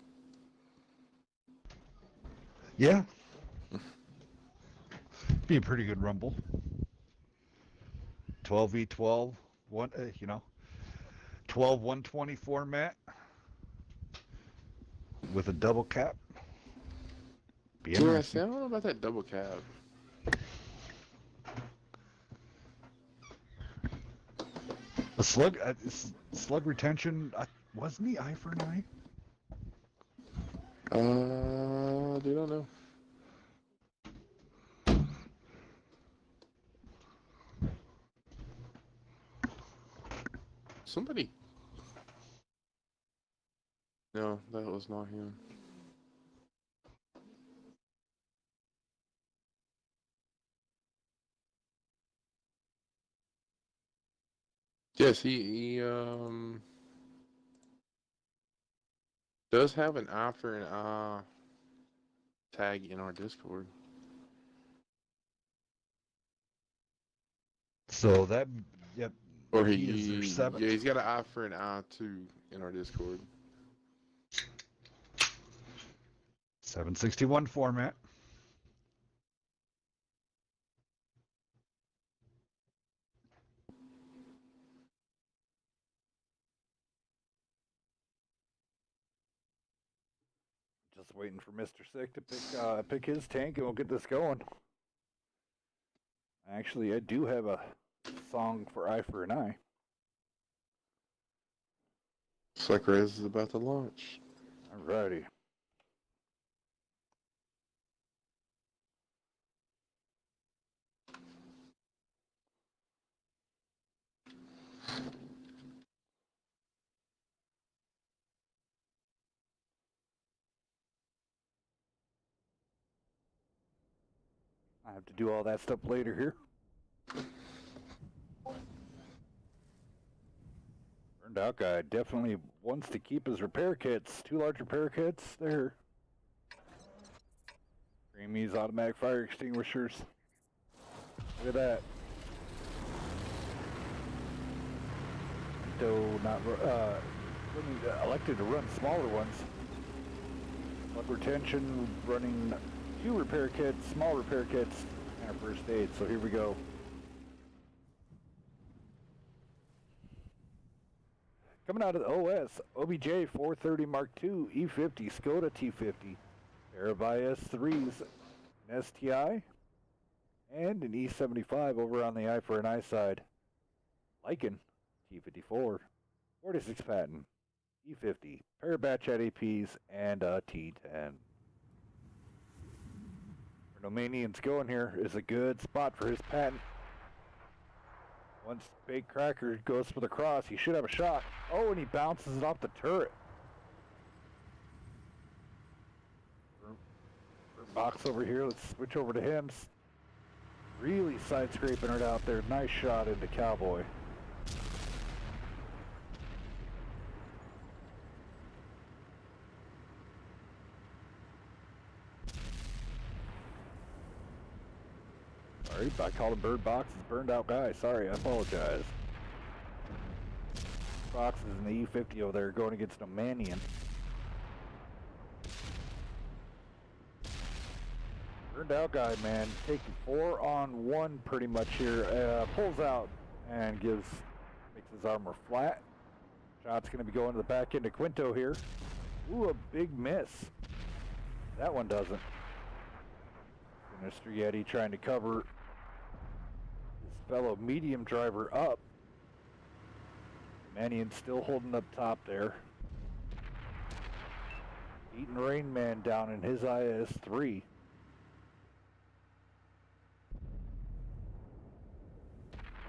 Yeah, be a pretty good rumble. 12v12, 12 120 format with a double cap. Be Yeah, see, interesting. I don't know about that double cab. The slug retention wasn't he I4NI? Dude, I don't know. Somebody. No, that was not him. Yes, he does have an eye for an eye tag in our Discord. So that, yep. Or He is their seventh. yeah, he's got an eye for an eye too in our Discord. 761 format. Just waiting for Mr. Sick to pick his tank, and we'll get this going. Actually, I do have a song for I4NI. Looks like Rez is about to launch. Alrighty. I have to do all that stuff later here. Burned out guy definitely wants to keep his repair kits. 2 large repair kits there. Creamy's automatic fire extinguishers. Look at that. Doe not elected to run smaller ones. Plug retention, running 2 repair kits, small repair kits, and a first aid. So here we go. Coming out of the OS, OBJ 430 Mark II, E50, Skoda T50, pair of IS3s, an STI, and an E75 over on the I4NI side. Lycan T54, 46 patent, E50, pair of batch APs, and a T10. Where Nomanian's going here is a good spot for his patent. Once Baked Cracker goes for the cross, he should have a shot. Oh, and he bounces it off the turret. Box over here, let's switch over to him. Really side scraping it out there. Nice shot into Cowboy. Sorry, I called him Bird Box. He's burned out guy. Sorry, I apologize. Box is in the E50 over there going against a Manian. Burned out guy, man. Taking 4-on-1 pretty much here. Pulls out and makes his armor flat. Shot's going to be going to the back end of Quinto here. Ooh, a big miss. That one doesn't. Sinister Yeti trying to cover his fellow medium driver up. Manian still holding up top there. Eating Rain Man down in his IS3.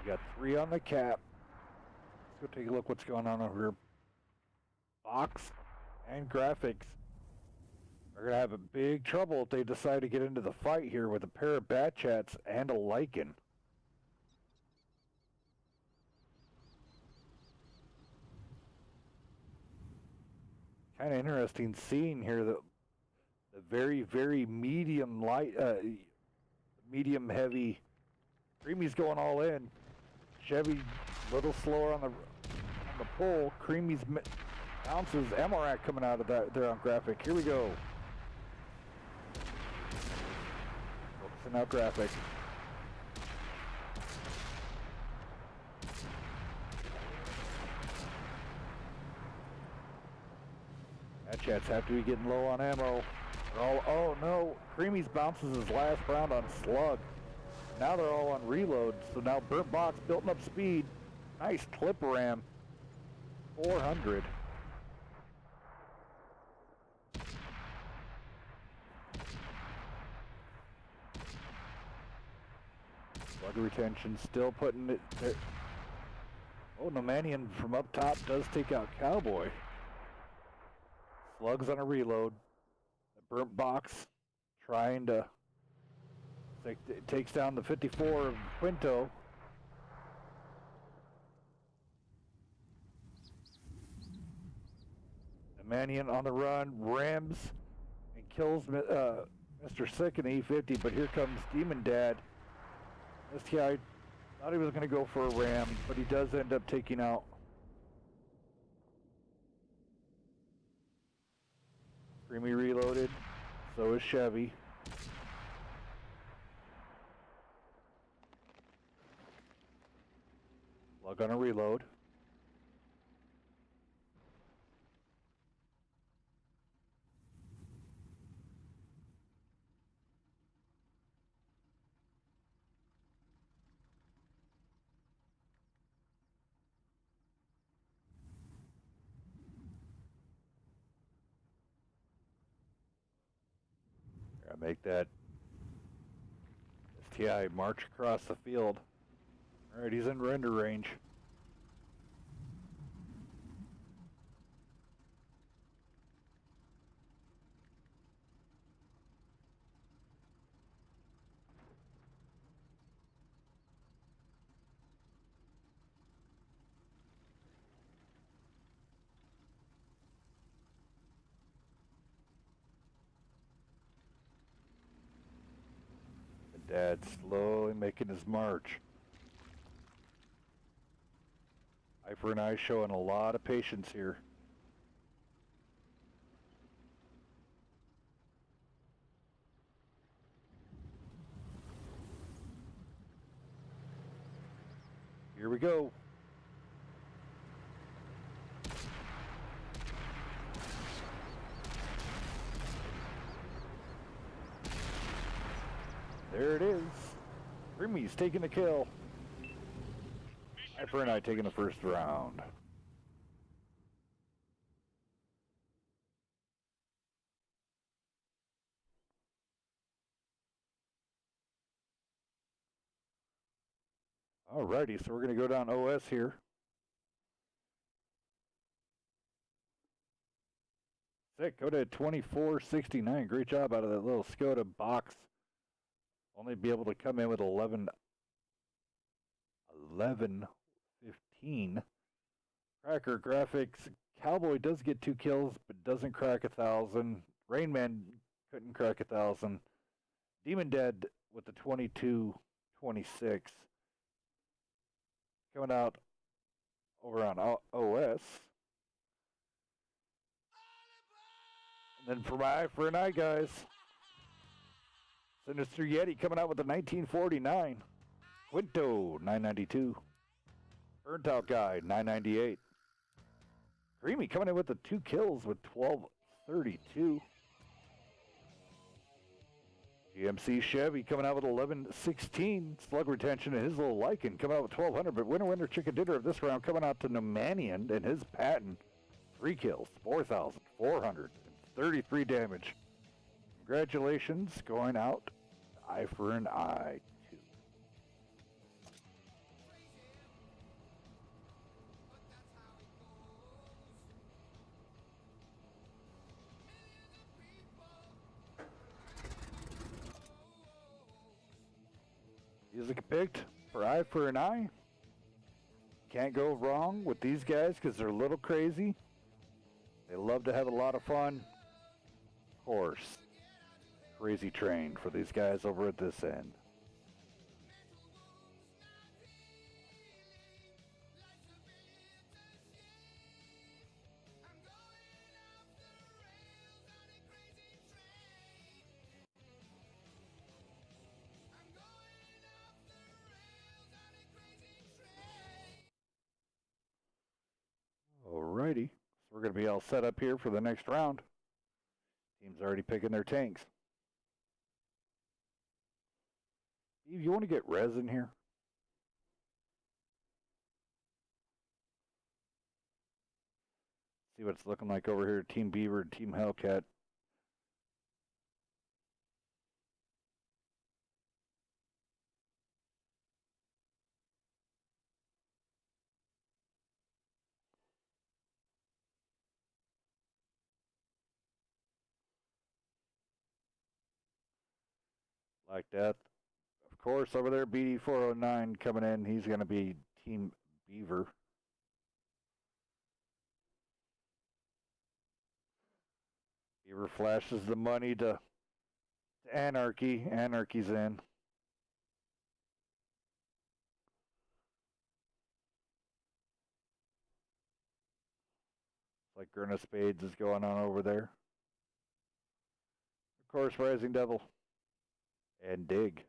Got 3 on the cap. Let's go take a look what's going on over here. Box and graphics are going to have a big trouble if they decide to get into the fight here with a pair of Bat Chats and a Lycan. Kind of interesting seeing here the very, very medium light, medium heavy. Creamy's going all in. Chevy a little slower on the pull. Creamy's bounces. Amorak coming out of that there on graphic. Here we go. Focusing out graphic. That chats have to be getting low on ammo. Oh no, Creamy's bounces his last round on slug. Now they're all on reload, so now Burnt Box building up speed. Nice clip ram. 400. Slug retention still putting it there. Oh, Nomanian from up top does take out Cowboy. Slugs on a reload. The Burnt Box trying to takes down the 54 of Quinto. The Manian on the run, rams and kills Mr. Sick in the E50, but here comes Demon Dad. This guy thought he was going to go for a ram, but he does end up taking out Creamy reloaded, so is Chevy. Slug on a reload. Gotta make that STI march across the field. Alright, he's in render range. Dad's slowly making his march. I4NI showing a lot of patience here. Here we go. There it is. Creamy's taking the kill. I4NI taking the first round. Alrighty, so we're going to go down OS here. Sick, go to 2469. Great job out of that little Skoda box. Only be able to come in with 11-15. Cracker graphics. Cowboy does get 2 kills, but doesn't crack 1,000. Rainman couldn't crack 1,000. Demon Dead with the 2226. Coming out over on OS. And then for my I4NI guys, Sinister Yeti coming out with the 1949. Quinto, 992. Burnt Out Guy, 998. Creamy coming in with the 2 kills with 1232. GMC Chevy coming out with 1116. Slug retention and his little Lycan coming out with 1200. But winner chicken dinner of this round coming out to Nomanian and his Patton. 3 kills, 4,433 damage. Congratulations going out I4NI 2. Music picked for I4NI. Can't go wrong with these guys because they're a little crazy. They love to have a lot of fun. Of course, Crazy Train for these guys over at this end. Alrighty, so we're going to be all set up here for the next round. Team's already picking their tanks. Steve, you want to get res in here? See what it's looking like over here. Team Beaver, Team Hellcat. Like that. Of course, over there, BD409 coming in. He's going to be Team Beaver. Beaver flashes the money to Anarchy. Anarchy's in. It's like Gurna Spades is going on over there. Of course, Rising Devil. And Dig.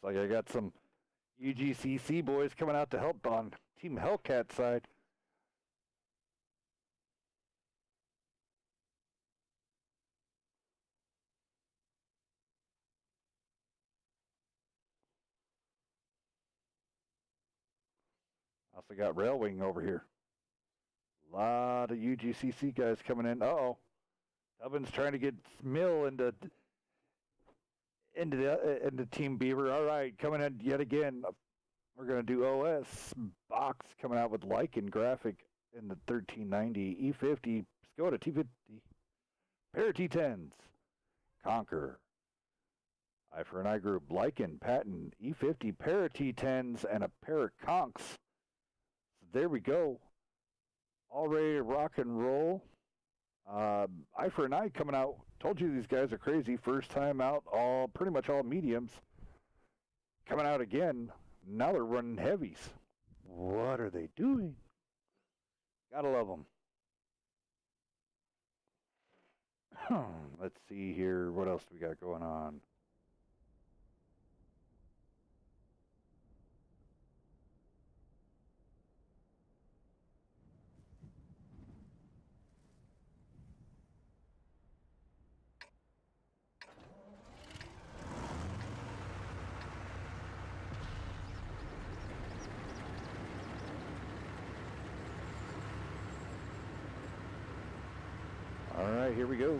Looks like I got some UGCC boys coming out to help on Team Hellcat side. Also got Railwing over here. A lot of UGCC guys coming in. Uh-oh. Tubbins trying to get Mill into Team Beaver. All right, coming in yet again. We're going to do OS. Box coming out with Lycan graphic in the 1390. E50. Skoda T50. Pair of T10s. Conquer. I4NI Group. Lycan. Patton. E50. Pair of T10s and a pair of Conks. So there we go. All ready to rock and roll. I4NI coming out. Told you these guys are crazy. First time out, pretty much all mediums. Coming out again. Now they're running heavies. What are they doing? Gotta love them. Let's see here. What else do we got going on? All right, here we go.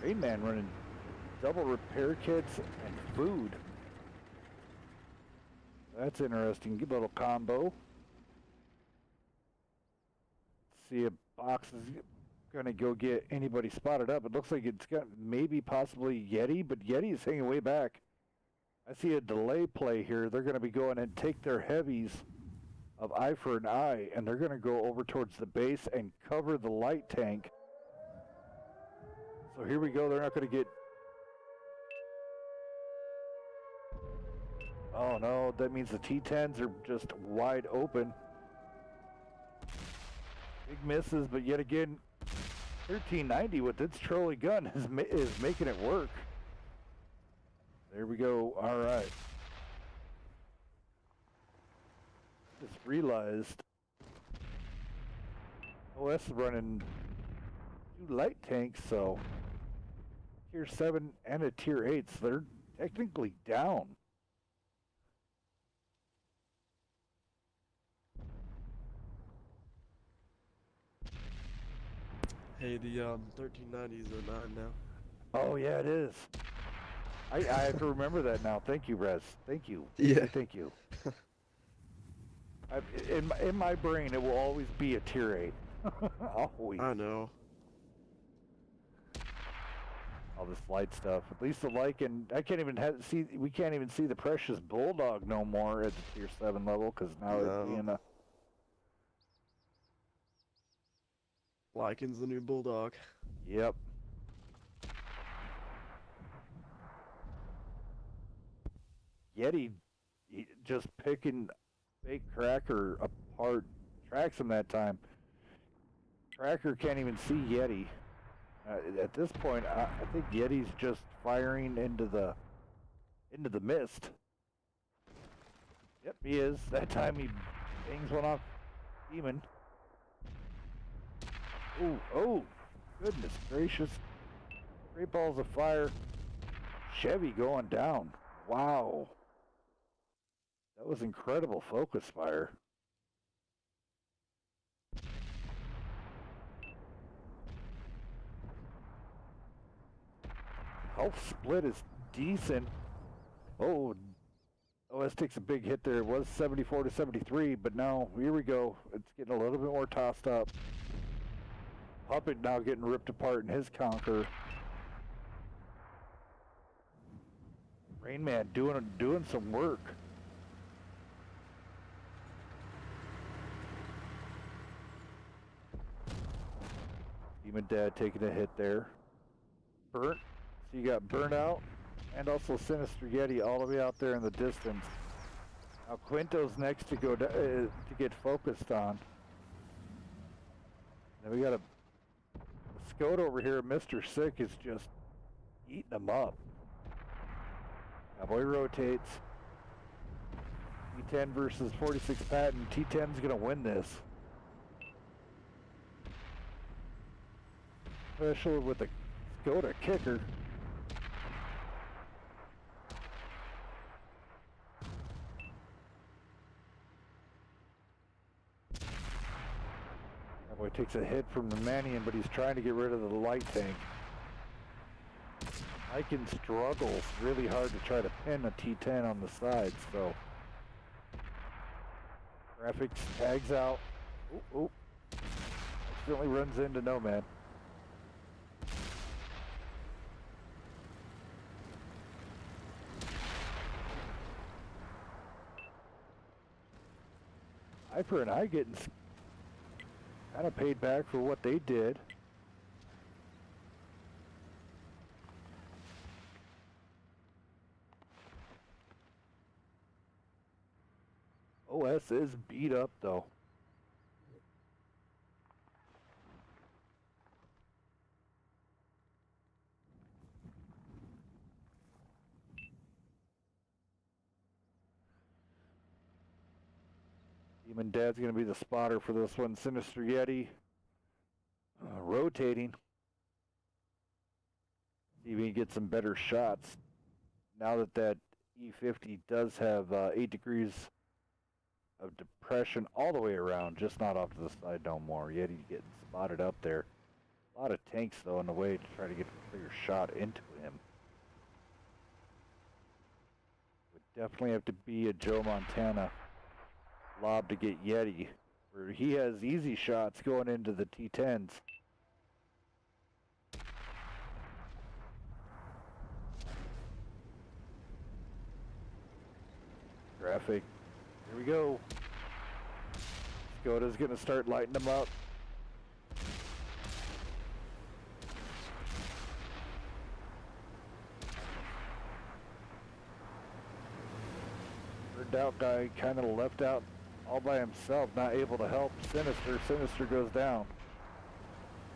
Rain Man running double repair kits and food. That's interesting. Good little combo. See if Box is going to go get anybody spotted up. It looks like it's got maybe possibly Yeti, but Yeti is hanging way back. I see a delay play here. They're going to be going and take their heavies of I4NI, and they're going to go over towards the base and cover the light tank. So here we go. They're not going to get... Oh, no. That means the T10s are just wide open. Big misses, but yet again, 1390 with its trolley gun is making it work. There we go. All right. Just realized OS is running 2 light tanks, so tier 7 and a tier 8, so they're technically down. Hey, the 1390s are 9 now. Oh yeah, it is. I have to remember that now. Thank you, Rez. Thank you. Yeah. Thank you. In my brain, it will always be a tier 8. Always. I know. All this light stuff. At least the Lycan, I can't even see. We can't even see the precious Bulldog no more at the tier 7 level because now it's being a... Lycan's the new Bulldog. Yep. Yeti just picking fake Cracker apart. Tracks him that time. Cracker can't even see Yeti. At this point, I think Yeti's just firing into the mist. Yep, he is. That time he bangs one off Demon. Oh, goodness gracious. Great balls of fire. Chevy going down. Wow. That was incredible focus fire. Health split is decent. Oh, OS takes a big hit there. It was 74 to 73, but now, here we go. It's getting a little bit more tossed up. Puppet now getting ripped apart in his Conquer. Rain Man doing some work. Demon Dad taking a hit there. Burnt. So you got Burnout and also Sinister Yeti all the way out there in the distance. Now Quinto's next to go to get focused on. Then we got a Skoda over here. Mr. Sick is just eating them up. Cowboy rotates. T10 versus 46 Patton. T10's gonna win this. Especially with the Skoda kicker. Boy takes a hit from the Manion, but he's trying to get rid of the light tank. Iken struggles really hard to try to pin a T10 on the side, so. Graphics tags out. Oh. Accidentally runs into Nomad. I4NI getting kind of paid back for what they did. OS is beat up though. Demon Dad's going to be the spotter for this one. Sinister Yeti rotating. See if he can get some better shots. Now that E50 does have 8 degrees of depression all the way around, just not off to the side no more. Yeti getting spotted up there. A lot of tanks though in the way to try to get a clear shot into him. Would definitely have to be a Joe Montana lob to get Yeti, where he has easy shots going into the T10s. Graphic. Here we go. Skoda's gonna start lighting them up. Burned out guy kind of left out all by himself, not able to help Sinister. Sinister goes down.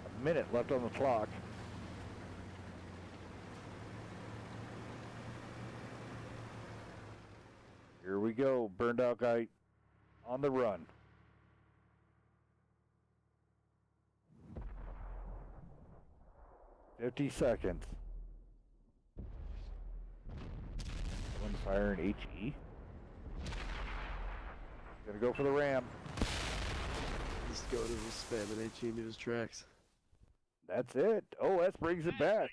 A minute left on the clock. Here we go. Burned out guy on the run. "50 seconds. One firing HE. Gonna go for the ram. Just go to the spamming HE into his tracks. That's it. OS brings it back.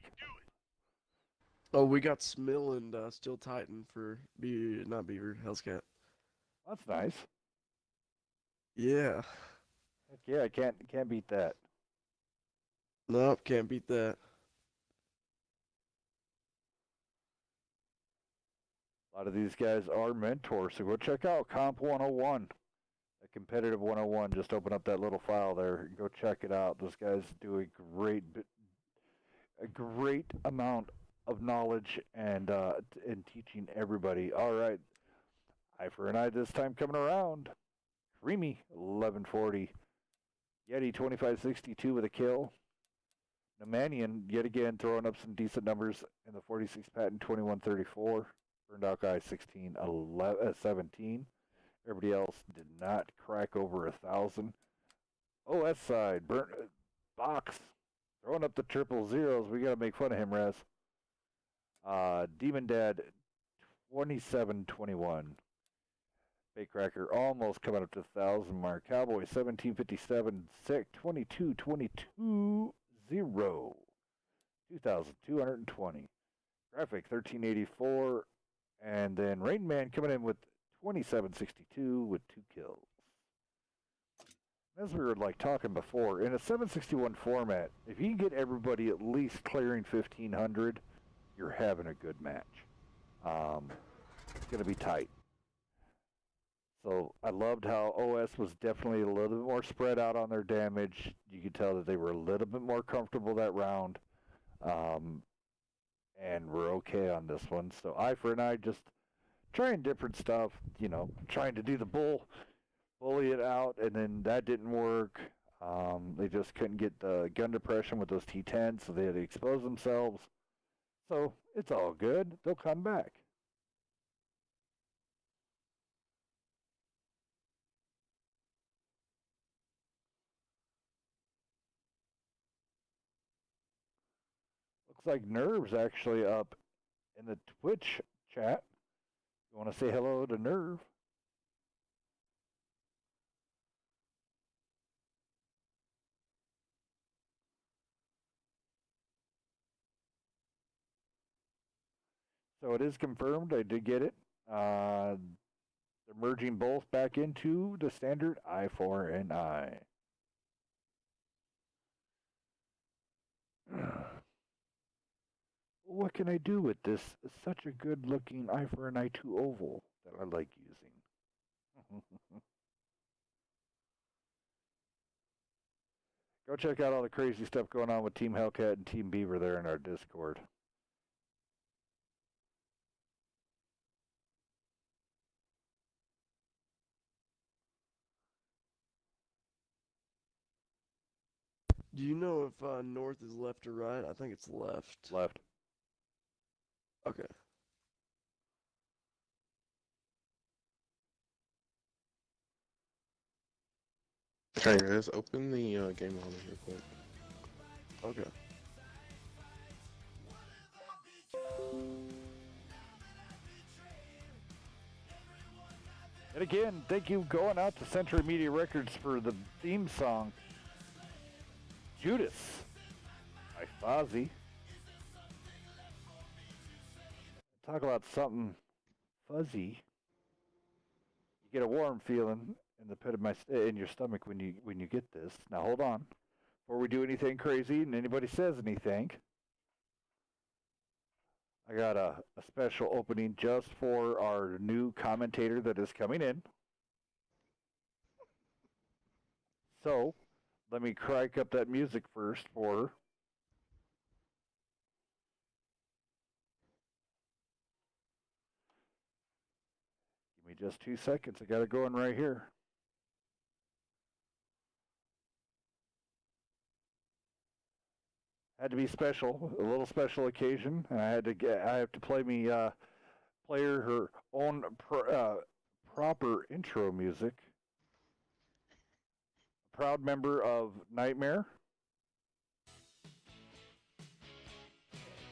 Oh, we got Smill and Steel Titan for not Beaver, Hellscat. That's nice. Yeah. Heck yeah, I can't beat that. Nope, can't beat that. A lot of these guys are mentors, so go check out Comp 101. A competitive 101. Just open up that little file there. Go check it out. Those guys do a great amount of knowledge and in teaching everybody. All right, I4NI this time coming around. Creamy 1140. Yeti 2562 with a kill. Nemanian yet again throwing up some decent numbers in the 46 patent 2134. Burned out guy 17. Everybody else did not crack over 1,000. OS side, Box throwing up the triple zeros. We got to make fun of him, Rez. Demon Dad 2721. Baitcracker almost coming up to 1,000 mark. Cowboy 1757. Sick 2222 0. 2,220. Graphic 1384. And then Rain Man coming in with 2762 with 2 kills. As we were talking before, in a 761 format, if you can get everybody at least clearing 1,500, you're having a good match. It's going to be tight. So I loved how OS was definitely a little bit more spread out on their damage. You could tell that they were a little bit more comfortable that round. And we're okay on this one. So I4NI just trying different stuff, trying to do the bully it out, and then that didn't work. They just couldn't get the gun depression with those T10s, so they had to expose themselves. So it's all good. They'll come back. Looks like Nerve's actually up in the Twitch chat. You want to say hello to Nerve? So it is confirmed. I did get it. They're merging both back into the standard I4NI. What can I do with this? It's such a good looking I4NI2 oval that I like using. Go check out all the crazy stuff going on with Team Hellcat and Team Beaver there in our Discord. Do you know if north is left or right? I think it's left. Left. Okay. Hey guys, open the game on real quick. Okay. And again, thank you going out to Century Media Records for the theme song, Judas by Fozzy. Talk about something fuzzy. You get a warm feeling in the pit of in your stomach when you get this. Now hold on, before we do anything crazy and anybody says anything, I got a special opening just for our new commentator that is coming in. So, let me crank up that music first for her. Give me just 2 seconds. I got it going right here. Had to be special, a little special occasion, and I have to play her own proper intro music. Proud member of Nightmare.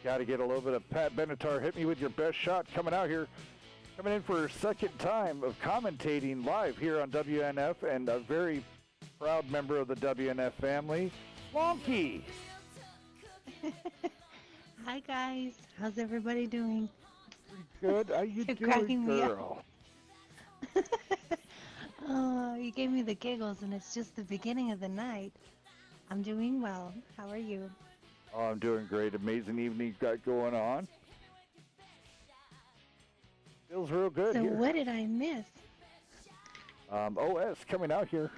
Got to get a little bit of Pat Benatar. Hit me with your best shot. Coming out here, coming in for her second time of commentating live here on WNF, and a very proud member of the WNF family, Wonky. Hi guys, how's everybody doing? Good. How you You're doing, cracking me up. girl? Oh, you gave me the giggles, and it's just the beginning of the night. I'm doing well. How are you? Oh, I'm doing great. Amazing evening you've got going on. Feels real good So here. what did I miss? OS coming out here,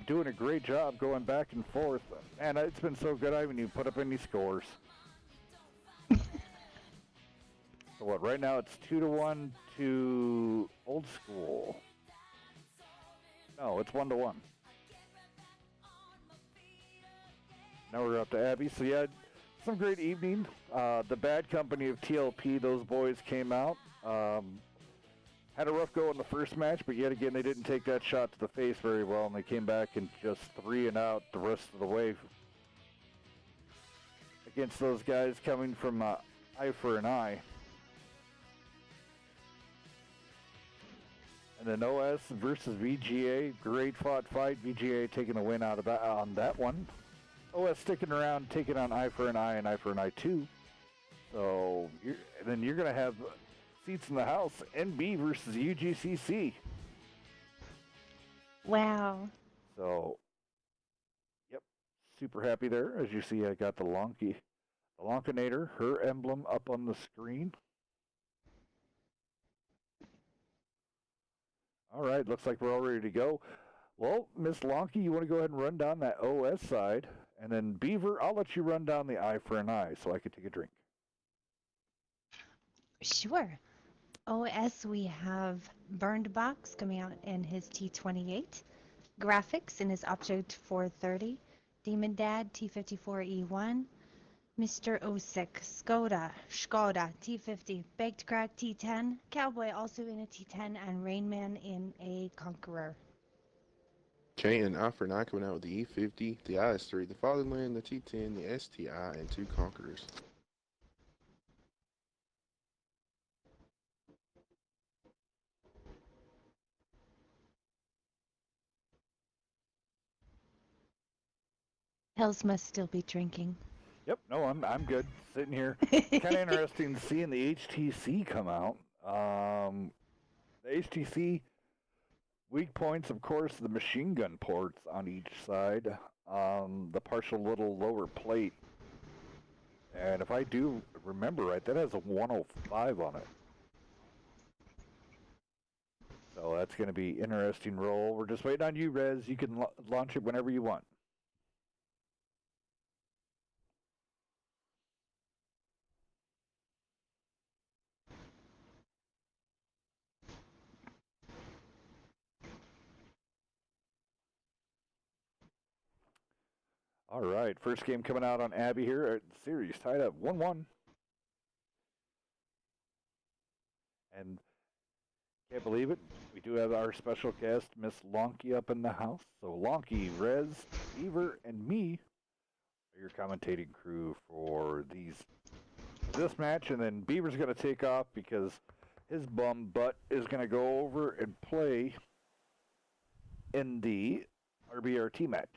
doing a great job going back and forth. Man, it's been so good I haven't even put up any scores. So what, right now it's 2-1 to Old School. No, it's 1-1. Now we're up to Abby. So yeah, some great evening. The Bad Company of TLP, those boys came out. Had a rough go in the first match, but yet again they didn't take that shot to the face very well, and they came back and just 3-0 the rest of the way against those guys coming from I4NI. And then OS versus VGA, great fought fight. VGA taking the win out of that on that one. OS sticking around, taking on I4NI and I4NI2. So then you're going to have seats in the house. NB versus UGCC. Wow. So, yep, super happy there. As you see, I got the Lonkinator, her emblem up on the screen. All right, looks like we're all ready to go. Well, Miss Lonky, you want to go ahead and run down that OS side, and then Beaver, I'll let you run down the I4NI so I could take a drink. Sure. OS, we have Burned Box coming out in his T28, Graphics in his Opto 430, Demon Dad T54E1, Mr. Osik, Skoda T50, Baked Crack T10, Cowboy also in a T10, and Rainman in a Conqueror. Okay, and I4NI coming out with the E50, the IS3, the Fatherland, the T10, the STI, and 2 Conquerors. Hells must still be drinking. Yep. No, I'm good. Sitting here. Kind of interesting seeing the HTC come out. The HTC weak points, of course, the machine gun ports on each side. The partial little lower plate. And if I do remember right, that has a 105 on it. So that's going to be interesting roll. We're just waiting on you, Rez. You can launch it whenever you want. All right, first game coming out on Abby here at the series, tied up 1-1. And can't believe it, we do have our special guest, Miss Lonky, up in the house. So Lonky, Rez, Beaver, and me are your commentating crew for this match. And then Beaver's going to take off because his bum butt is going to go over and play in the RBRT match.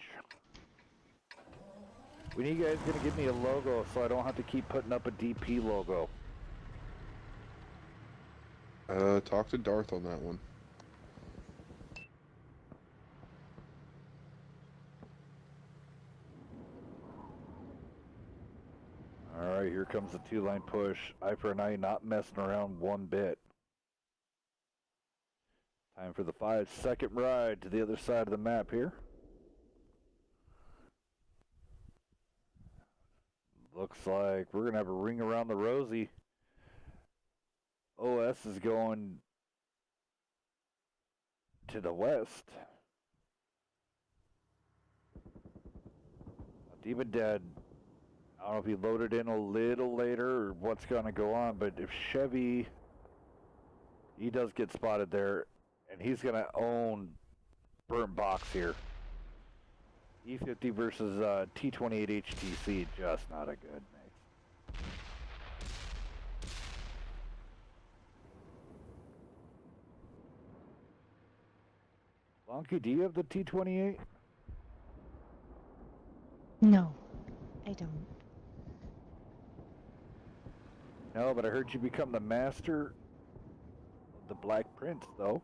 When are you guys going to give me a logo so I don't have to keep putting up a DP logo? Talk to Darth on that one. All right, here comes the two-line push. I4NI not messing around one bit. Time for the 5-second ride to the other side of the map here. Looks like we're going to have a ring around the rosy. OS is going to the west. Demon Dead, I don't know if he loaded in a little later or what's going to go on, but if Chevy, he does get spotted there, and he's going to own Burnt Box here. E50 versus T28 HTC, just not a good mix. Lonky, do you have the T28? No, I don't. No, but I heard you become the master of the Black Prince, though.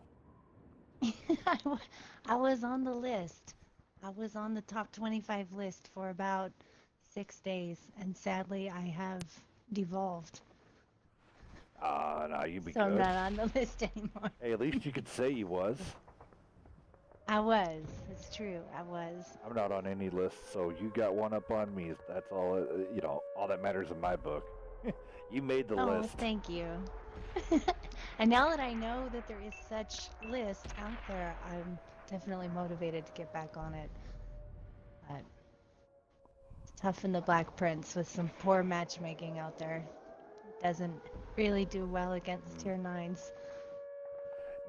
I was on the list. I was on the top 25 list for about 6 days, and sadly, I have devolved. No, you'd be So I'm good. not on the list anymore. Hey, at least you could say you was. I was. It's true. I was. I'm not on any list, so you got one up on me. That's all, all that matters in my book. You made the list. Thank you. And now that I know that there is such list out there, I'm definitely motivated to get back on it. But it's tough in the Black Prince with some poor matchmaking out there. It doesn't really do well against tier 9s.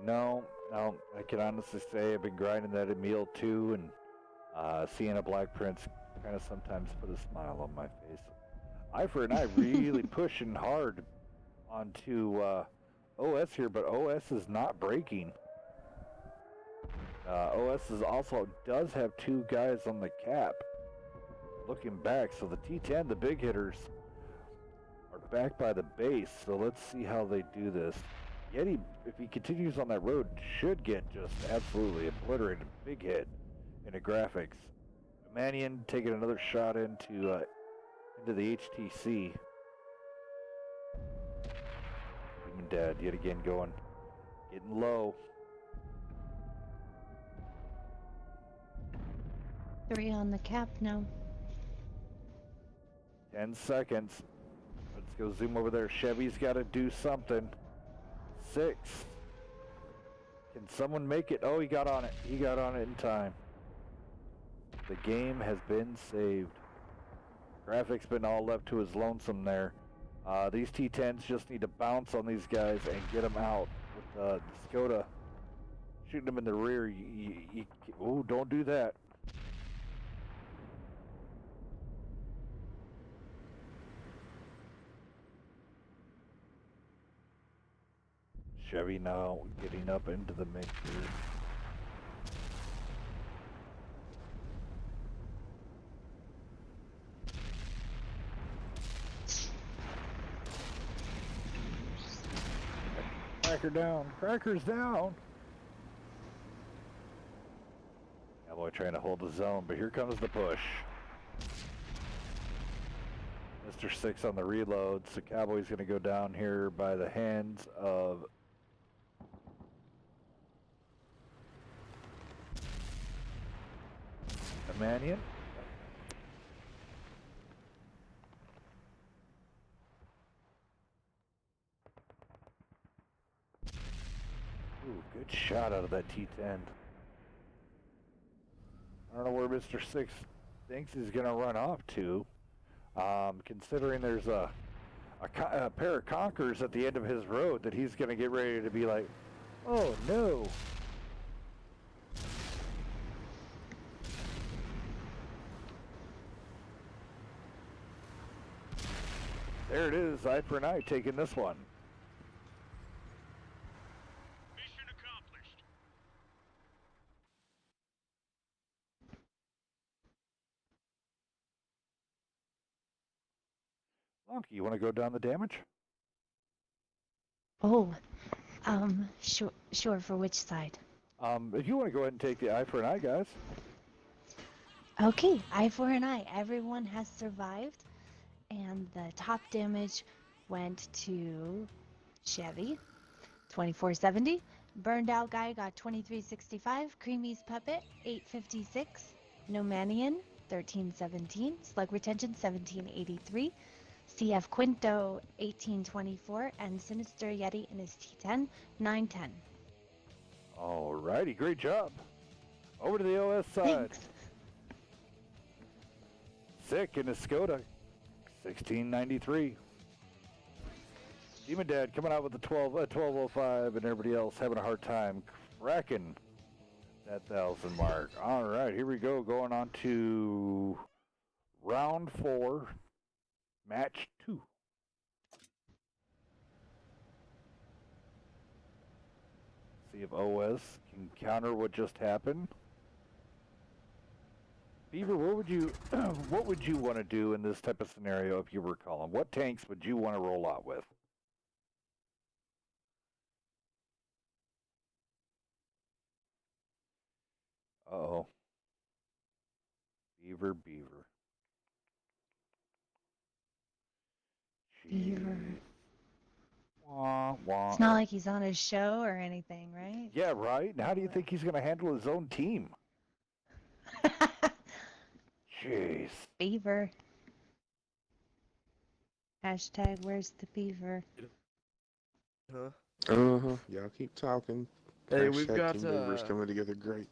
No, I can honestly say I've been grinding that at meal too, and seeing a Black Prince kind of sometimes put a smile on my face. I4NI really pushing hard onto OS here, but OS is not breaking. OS is also does have 2 guys on the cap. Looking back, so the T10, the big hitters, are back by the base. So let's see how they do this. Yeti, if he continues on that road, should get just absolutely obliterated. Big hit into graphics. Manian taking another shot into the HTC. Demon Dead yet again getting low. 3 on the cap now. 10 seconds. Let's go zoom over there. Chevy's got to do something. 6. Can someone make it? Oh, he got on it. He got on it in time. The game has been saved. Graphics been all left to his lonesome there. These T10s just need to bounce on these guys and get them out. With the Skoda shooting them in the rear. Oh, don't do that. Chevy now getting up into the mix here. Cracker down. Cracker's down. Cowboy trying to hold the zone, but here comes the push. Mr. 6 on the reload, so Cowboy's going to go down here by the hands of the Manion. Ooh, good shot out of that T10. I don't know where Mr. 6 thinks he's going to run off to. Considering there's a pair of Conquerors at the end of his road that he's going to get ready to be like, oh no. There it is, I4NI taking this one. Mission accomplished. Lonky, you want to go down the damage? Oh, sure, for which side? If you want to go ahead and take the I4NI, guys. Okay, I4NI, everyone has survived, and the top damage went to Chevy, 2470. Burned out guy got 2365. Creamy's puppet, 856. Nomanian, 1317. Slug retention, 1783. CF Quinto, 1824. And Sinister Yeti in his T10, 910. Alrighty, great job. Over to the OS side. Thanks. Sick in his Skoda, 1693. Demon Dad coming out with the 1205, and everybody else having a hard time cracking that 1,000 mark. All right, here we go, going on to round 4, match 2. See if OS can counter what just happened. Beaver, what would you want to do in this type of scenario if you were calling? What tanks would you want to roll out with? Uh-oh. Beaver. Beaver. Wah, wah. It's not like he's on his show or anything, right? Yeah, right? And how do you think he's going to handle his own team? Jeez. Beaver. Hashtag where's the beaver? Huh? Y'all keep talking. Hey, we've Hashtag got Team Beaver's coming together great.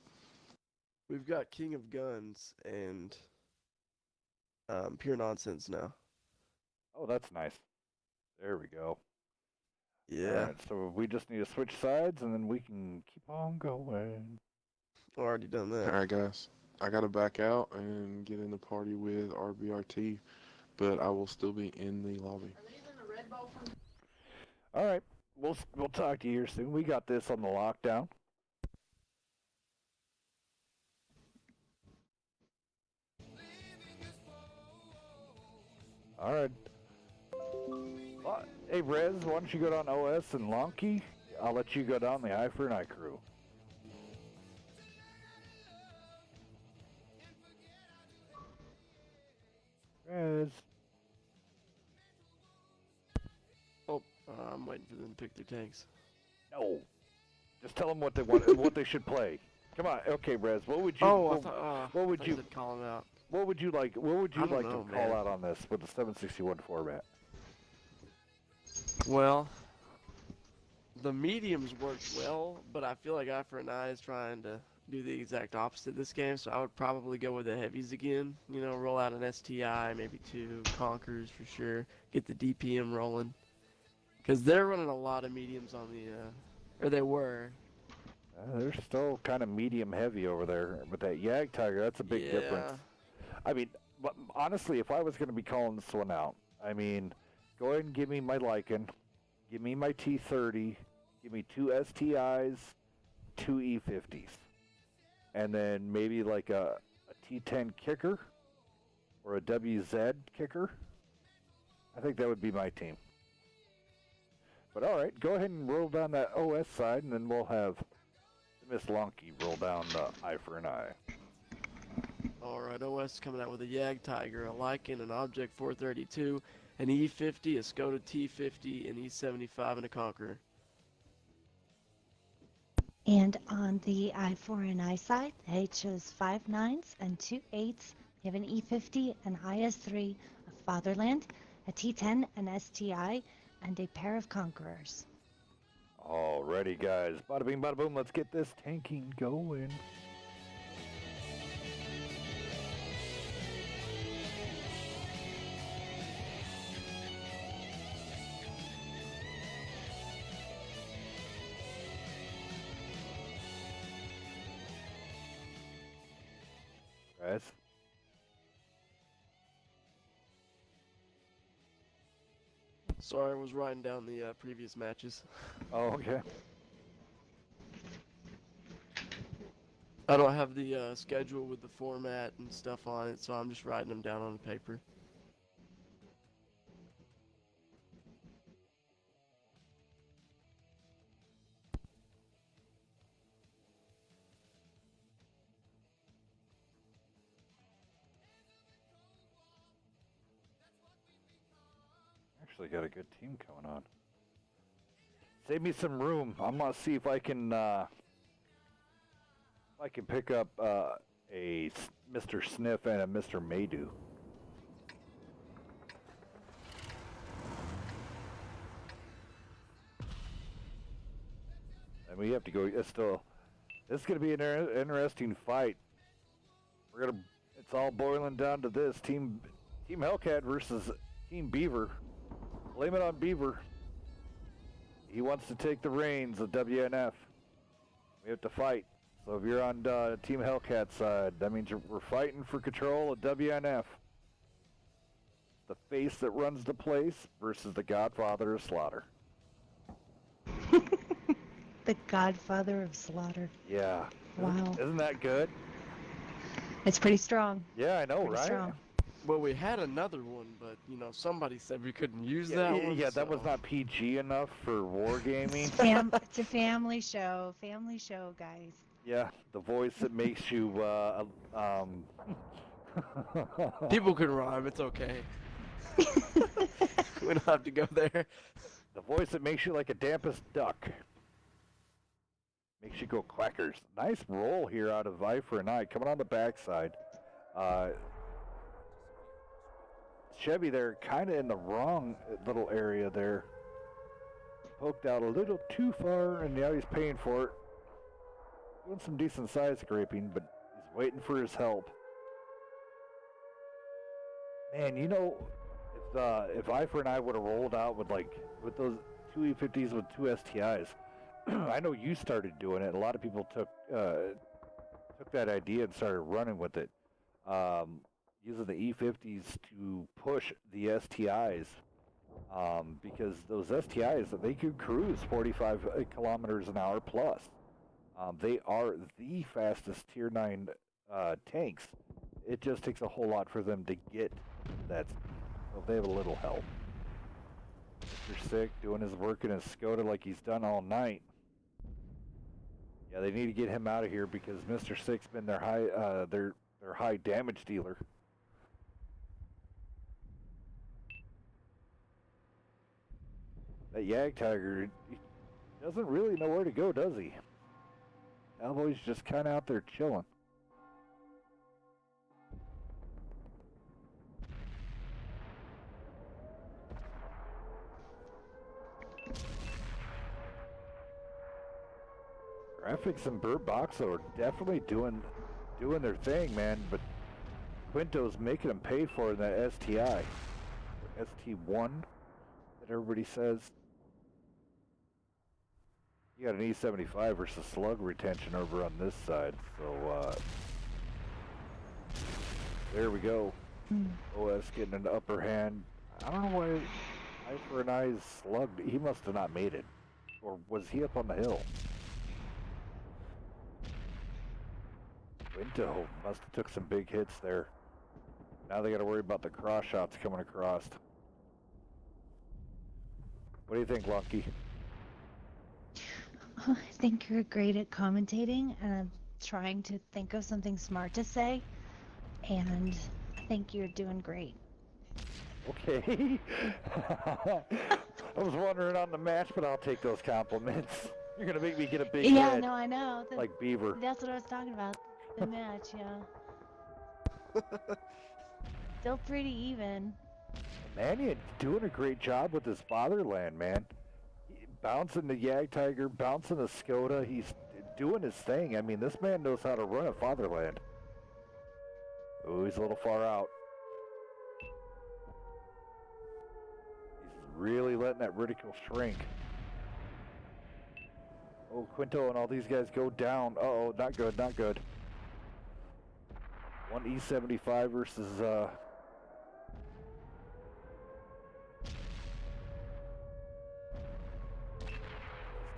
we've got King of Guns and Pure Nonsense now. Oh, that's nice. There we go. Yeah. All right, so we just need to switch sides, and then we can keep on going. Already done that. Alright, guys. I gotta back out and get in the party with RBRT, but I will still be in the lobby. All right, we'll talk to you here soon. We got this on the lockdown. All right. Hey, Rez, why don't you go down OS and Lonky? I'll let you go down the I4NI crew. Rez. Oh, I'm waiting for them to pick their tanks. No. Just tell them what they want, what they should play. Come on. Okay, Rez. What would you? Oh, I what, thought. what would I you? said call him out. What would you like? What would you I don't like know, to call man. out on this with the 761 format? Well, the mediums worked well, but I feel like I4NI is trying to do the exact opposite this game, so I would probably go with the heavies again. You know, roll out an STI, maybe 2 Conquerors for sure. Get the DPM rolling. Because they're running a lot of mediums on the, or they were. They're still kind of medium heavy over there, but that Yag Tiger, that's a big difference. I mean, but honestly, if I was going to be calling this one out, I mean, go ahead and give me my Lycan, give me my T30, give me 2 STIs, 2 E50s, and then maybe like a T10 kicker or a WZ kicker. I think that would be my team. But all right, go ahead and roll down that OS side, and then we'll have Miss Lonky roll down the I4NI. Alright, OS coming out with a Yag Tiger, a Lycan, an Object 432, an E50, a Skoda T50, an E75, and a Conqueror. And on the I4NI side, they chose 5 9s and 2 8s. You have an E50, an IS3, a Fatherland, a T10, an STI, and a pair of Conquerors. Alrighty, guys. Bada bing, bada boom. Let's get this tanking going. Guys. Sorry, I was writing down the previous matches. Oh, okay. I don't have the schedule with the format and stuff on it, so I'm just writing them down on paper. Actually got a good team coming on. Save me some room. I'm gonna see if I can pick up a Mr. Sniff and a Mr. Maydew. And we have to go. It's gonna be an interesting fight. It's all boiling down to this: Team Hellcat versus Team Beaver. Blame it on Beaver. He wants to take the reins of WNF. We have to fight. So if you're on Team Hellcat side, that means we're fighting for control of WNF. The face that runs the place versus the Godfather of Slaughter. The Godfather of Slaughter. Yeah. Wow. Isn't that good? It's pretty strong. Yeah, I know, Pretty right? strong. Well, we had another one, but, you know, somebody said we couldn't use that one. Yeah, that was so- not PG enough for wargaming. It's a family show. Family show, guys. Yeah, the voice that makes you, People can rhyme, it's okay. We don't have to go there. the voice that makes you like a dampest duck. Makes you go quackers. Nice roll here out of I4NI coming on the backside. Chevy there kind of in the wrong little area there. Poked out a little too far, and now he's paying for it. Doing some decent side scraping, but he's waiting for his help. Man, you know, if I4NI would have rolled out with those 2 E50s with 2 STIs, I know you started doing it. A lot of people took that idea and started running with it, using the E50s to push the STIs, because those STIs, they could cruise 45 kilometers an hour plus. They are the fastest Tier 9 tanks. It just takes a whole lot for them to get that speed. So they have a little help. Mr. Sick doing his work in his Skoda like he's done all night. Yeah, they need to get him out of here because Mr. Sick's been their high damage dealer. That Yag Tiger, he doesn't really know where to go, does he? Cowboy's just kind of out there chilling. Graphics and Burt Boxo are definitely doing their thing, man, but Quinto's making them pay for it in that STI. Or ST1 that everybody says. You got an E75 versus slug retention over on this side, so there we go. OS getting an upper hand. I don't know why I4NI's slugged. He must have not made it. Or was he up on the hill? Quinto must have took some big hits there. Now they got to worry about the cross shots coming across. What do you think, Lunky? I think you're great at commentating, and I'm trying to think of something smart to say, and I think you're doing great. Okay. I was wondering on the match, but I'll take those compliments. You're gonna make me get a big Yeah, head, no, I know. like Beaver. That's what I was talking about. The match, yeah. Still pretty even. Mannion doing a great job with his fatherland, man. Bouncing the Yag Tiger, bouncing the Skoda. He's doing his thing. I mean, this man knows how to run a fatherland. Oh, he's a little far out. He's really letting that ridicule shrink. Oh, Quinto and all these guys go down. Uh-oh, not good, not good. One E75 versus, let's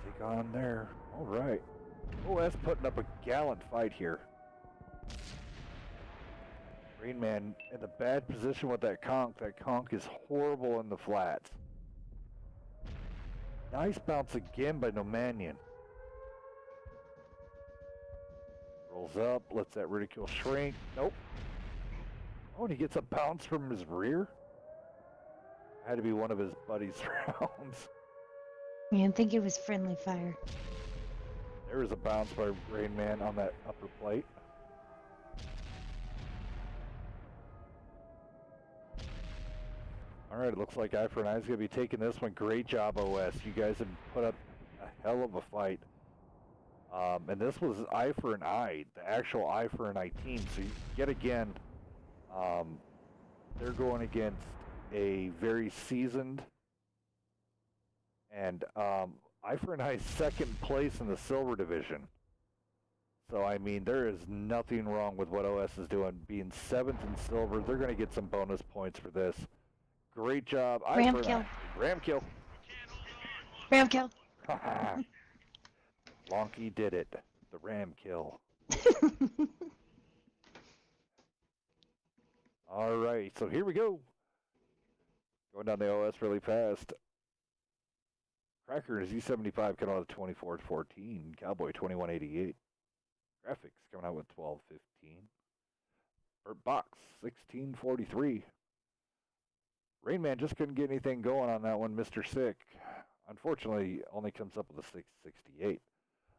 take on there. All right. OS putting up a gallant fight here. Rain Man in a bad position with that conch. That conch is horrible in the flats. Nice bounce again by Nomanian. Rolls up, lets that ridicule shrink. Nope. Oh, and he gets a bounce from his rear. Had to be one of his buddy's rounds. Yeah, I think it was friendly fire. There was a bounce by Rain Man on that upper plate. All right, it looks like I4NI is going to be taking this one. Great job, OS. You guys have put up a hell of a fight. And this was I4NI, the actual I4NI team. So yet again, they're going against a very seasoned and I4NI's second place in the silver division. So, I mean, there is nothing wrong with what OS is doing. Being 7th in silver, they're going to get some bonus points for this. Great job. Ram kill. Ram kill. Ram kill. Lonky did it. The ram kill. All right, so here we go. Going down the OS really fast. Cracker is E75 coming out with 24-14. Cowboy 2188. Graphics coming out with 12-15. Burt Box 16-43. Rain Man just couldn't get anything going on that one, Mr. Sick. Unfortunately, only comes up with a 668.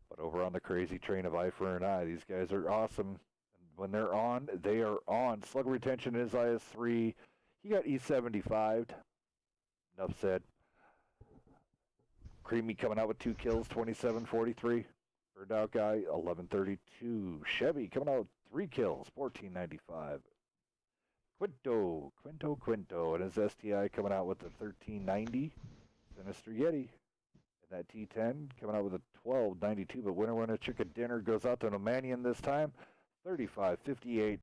But over on the crazy train of I4NI, these guys are awesome. When they're on, they are on. Slug retention is IS3. He got E75'd. Enough said. Creamy coming out with 2 kills, 27-43. Burned out guy, 11-32. Chevy coming out with 3 kills, 14-95. Quinto, and his STI coming out with a 1390. Sinister Yeti. And that T10 coming out with a 1292. But winner chicken dinner goes out to Nomanian this time. 35-58.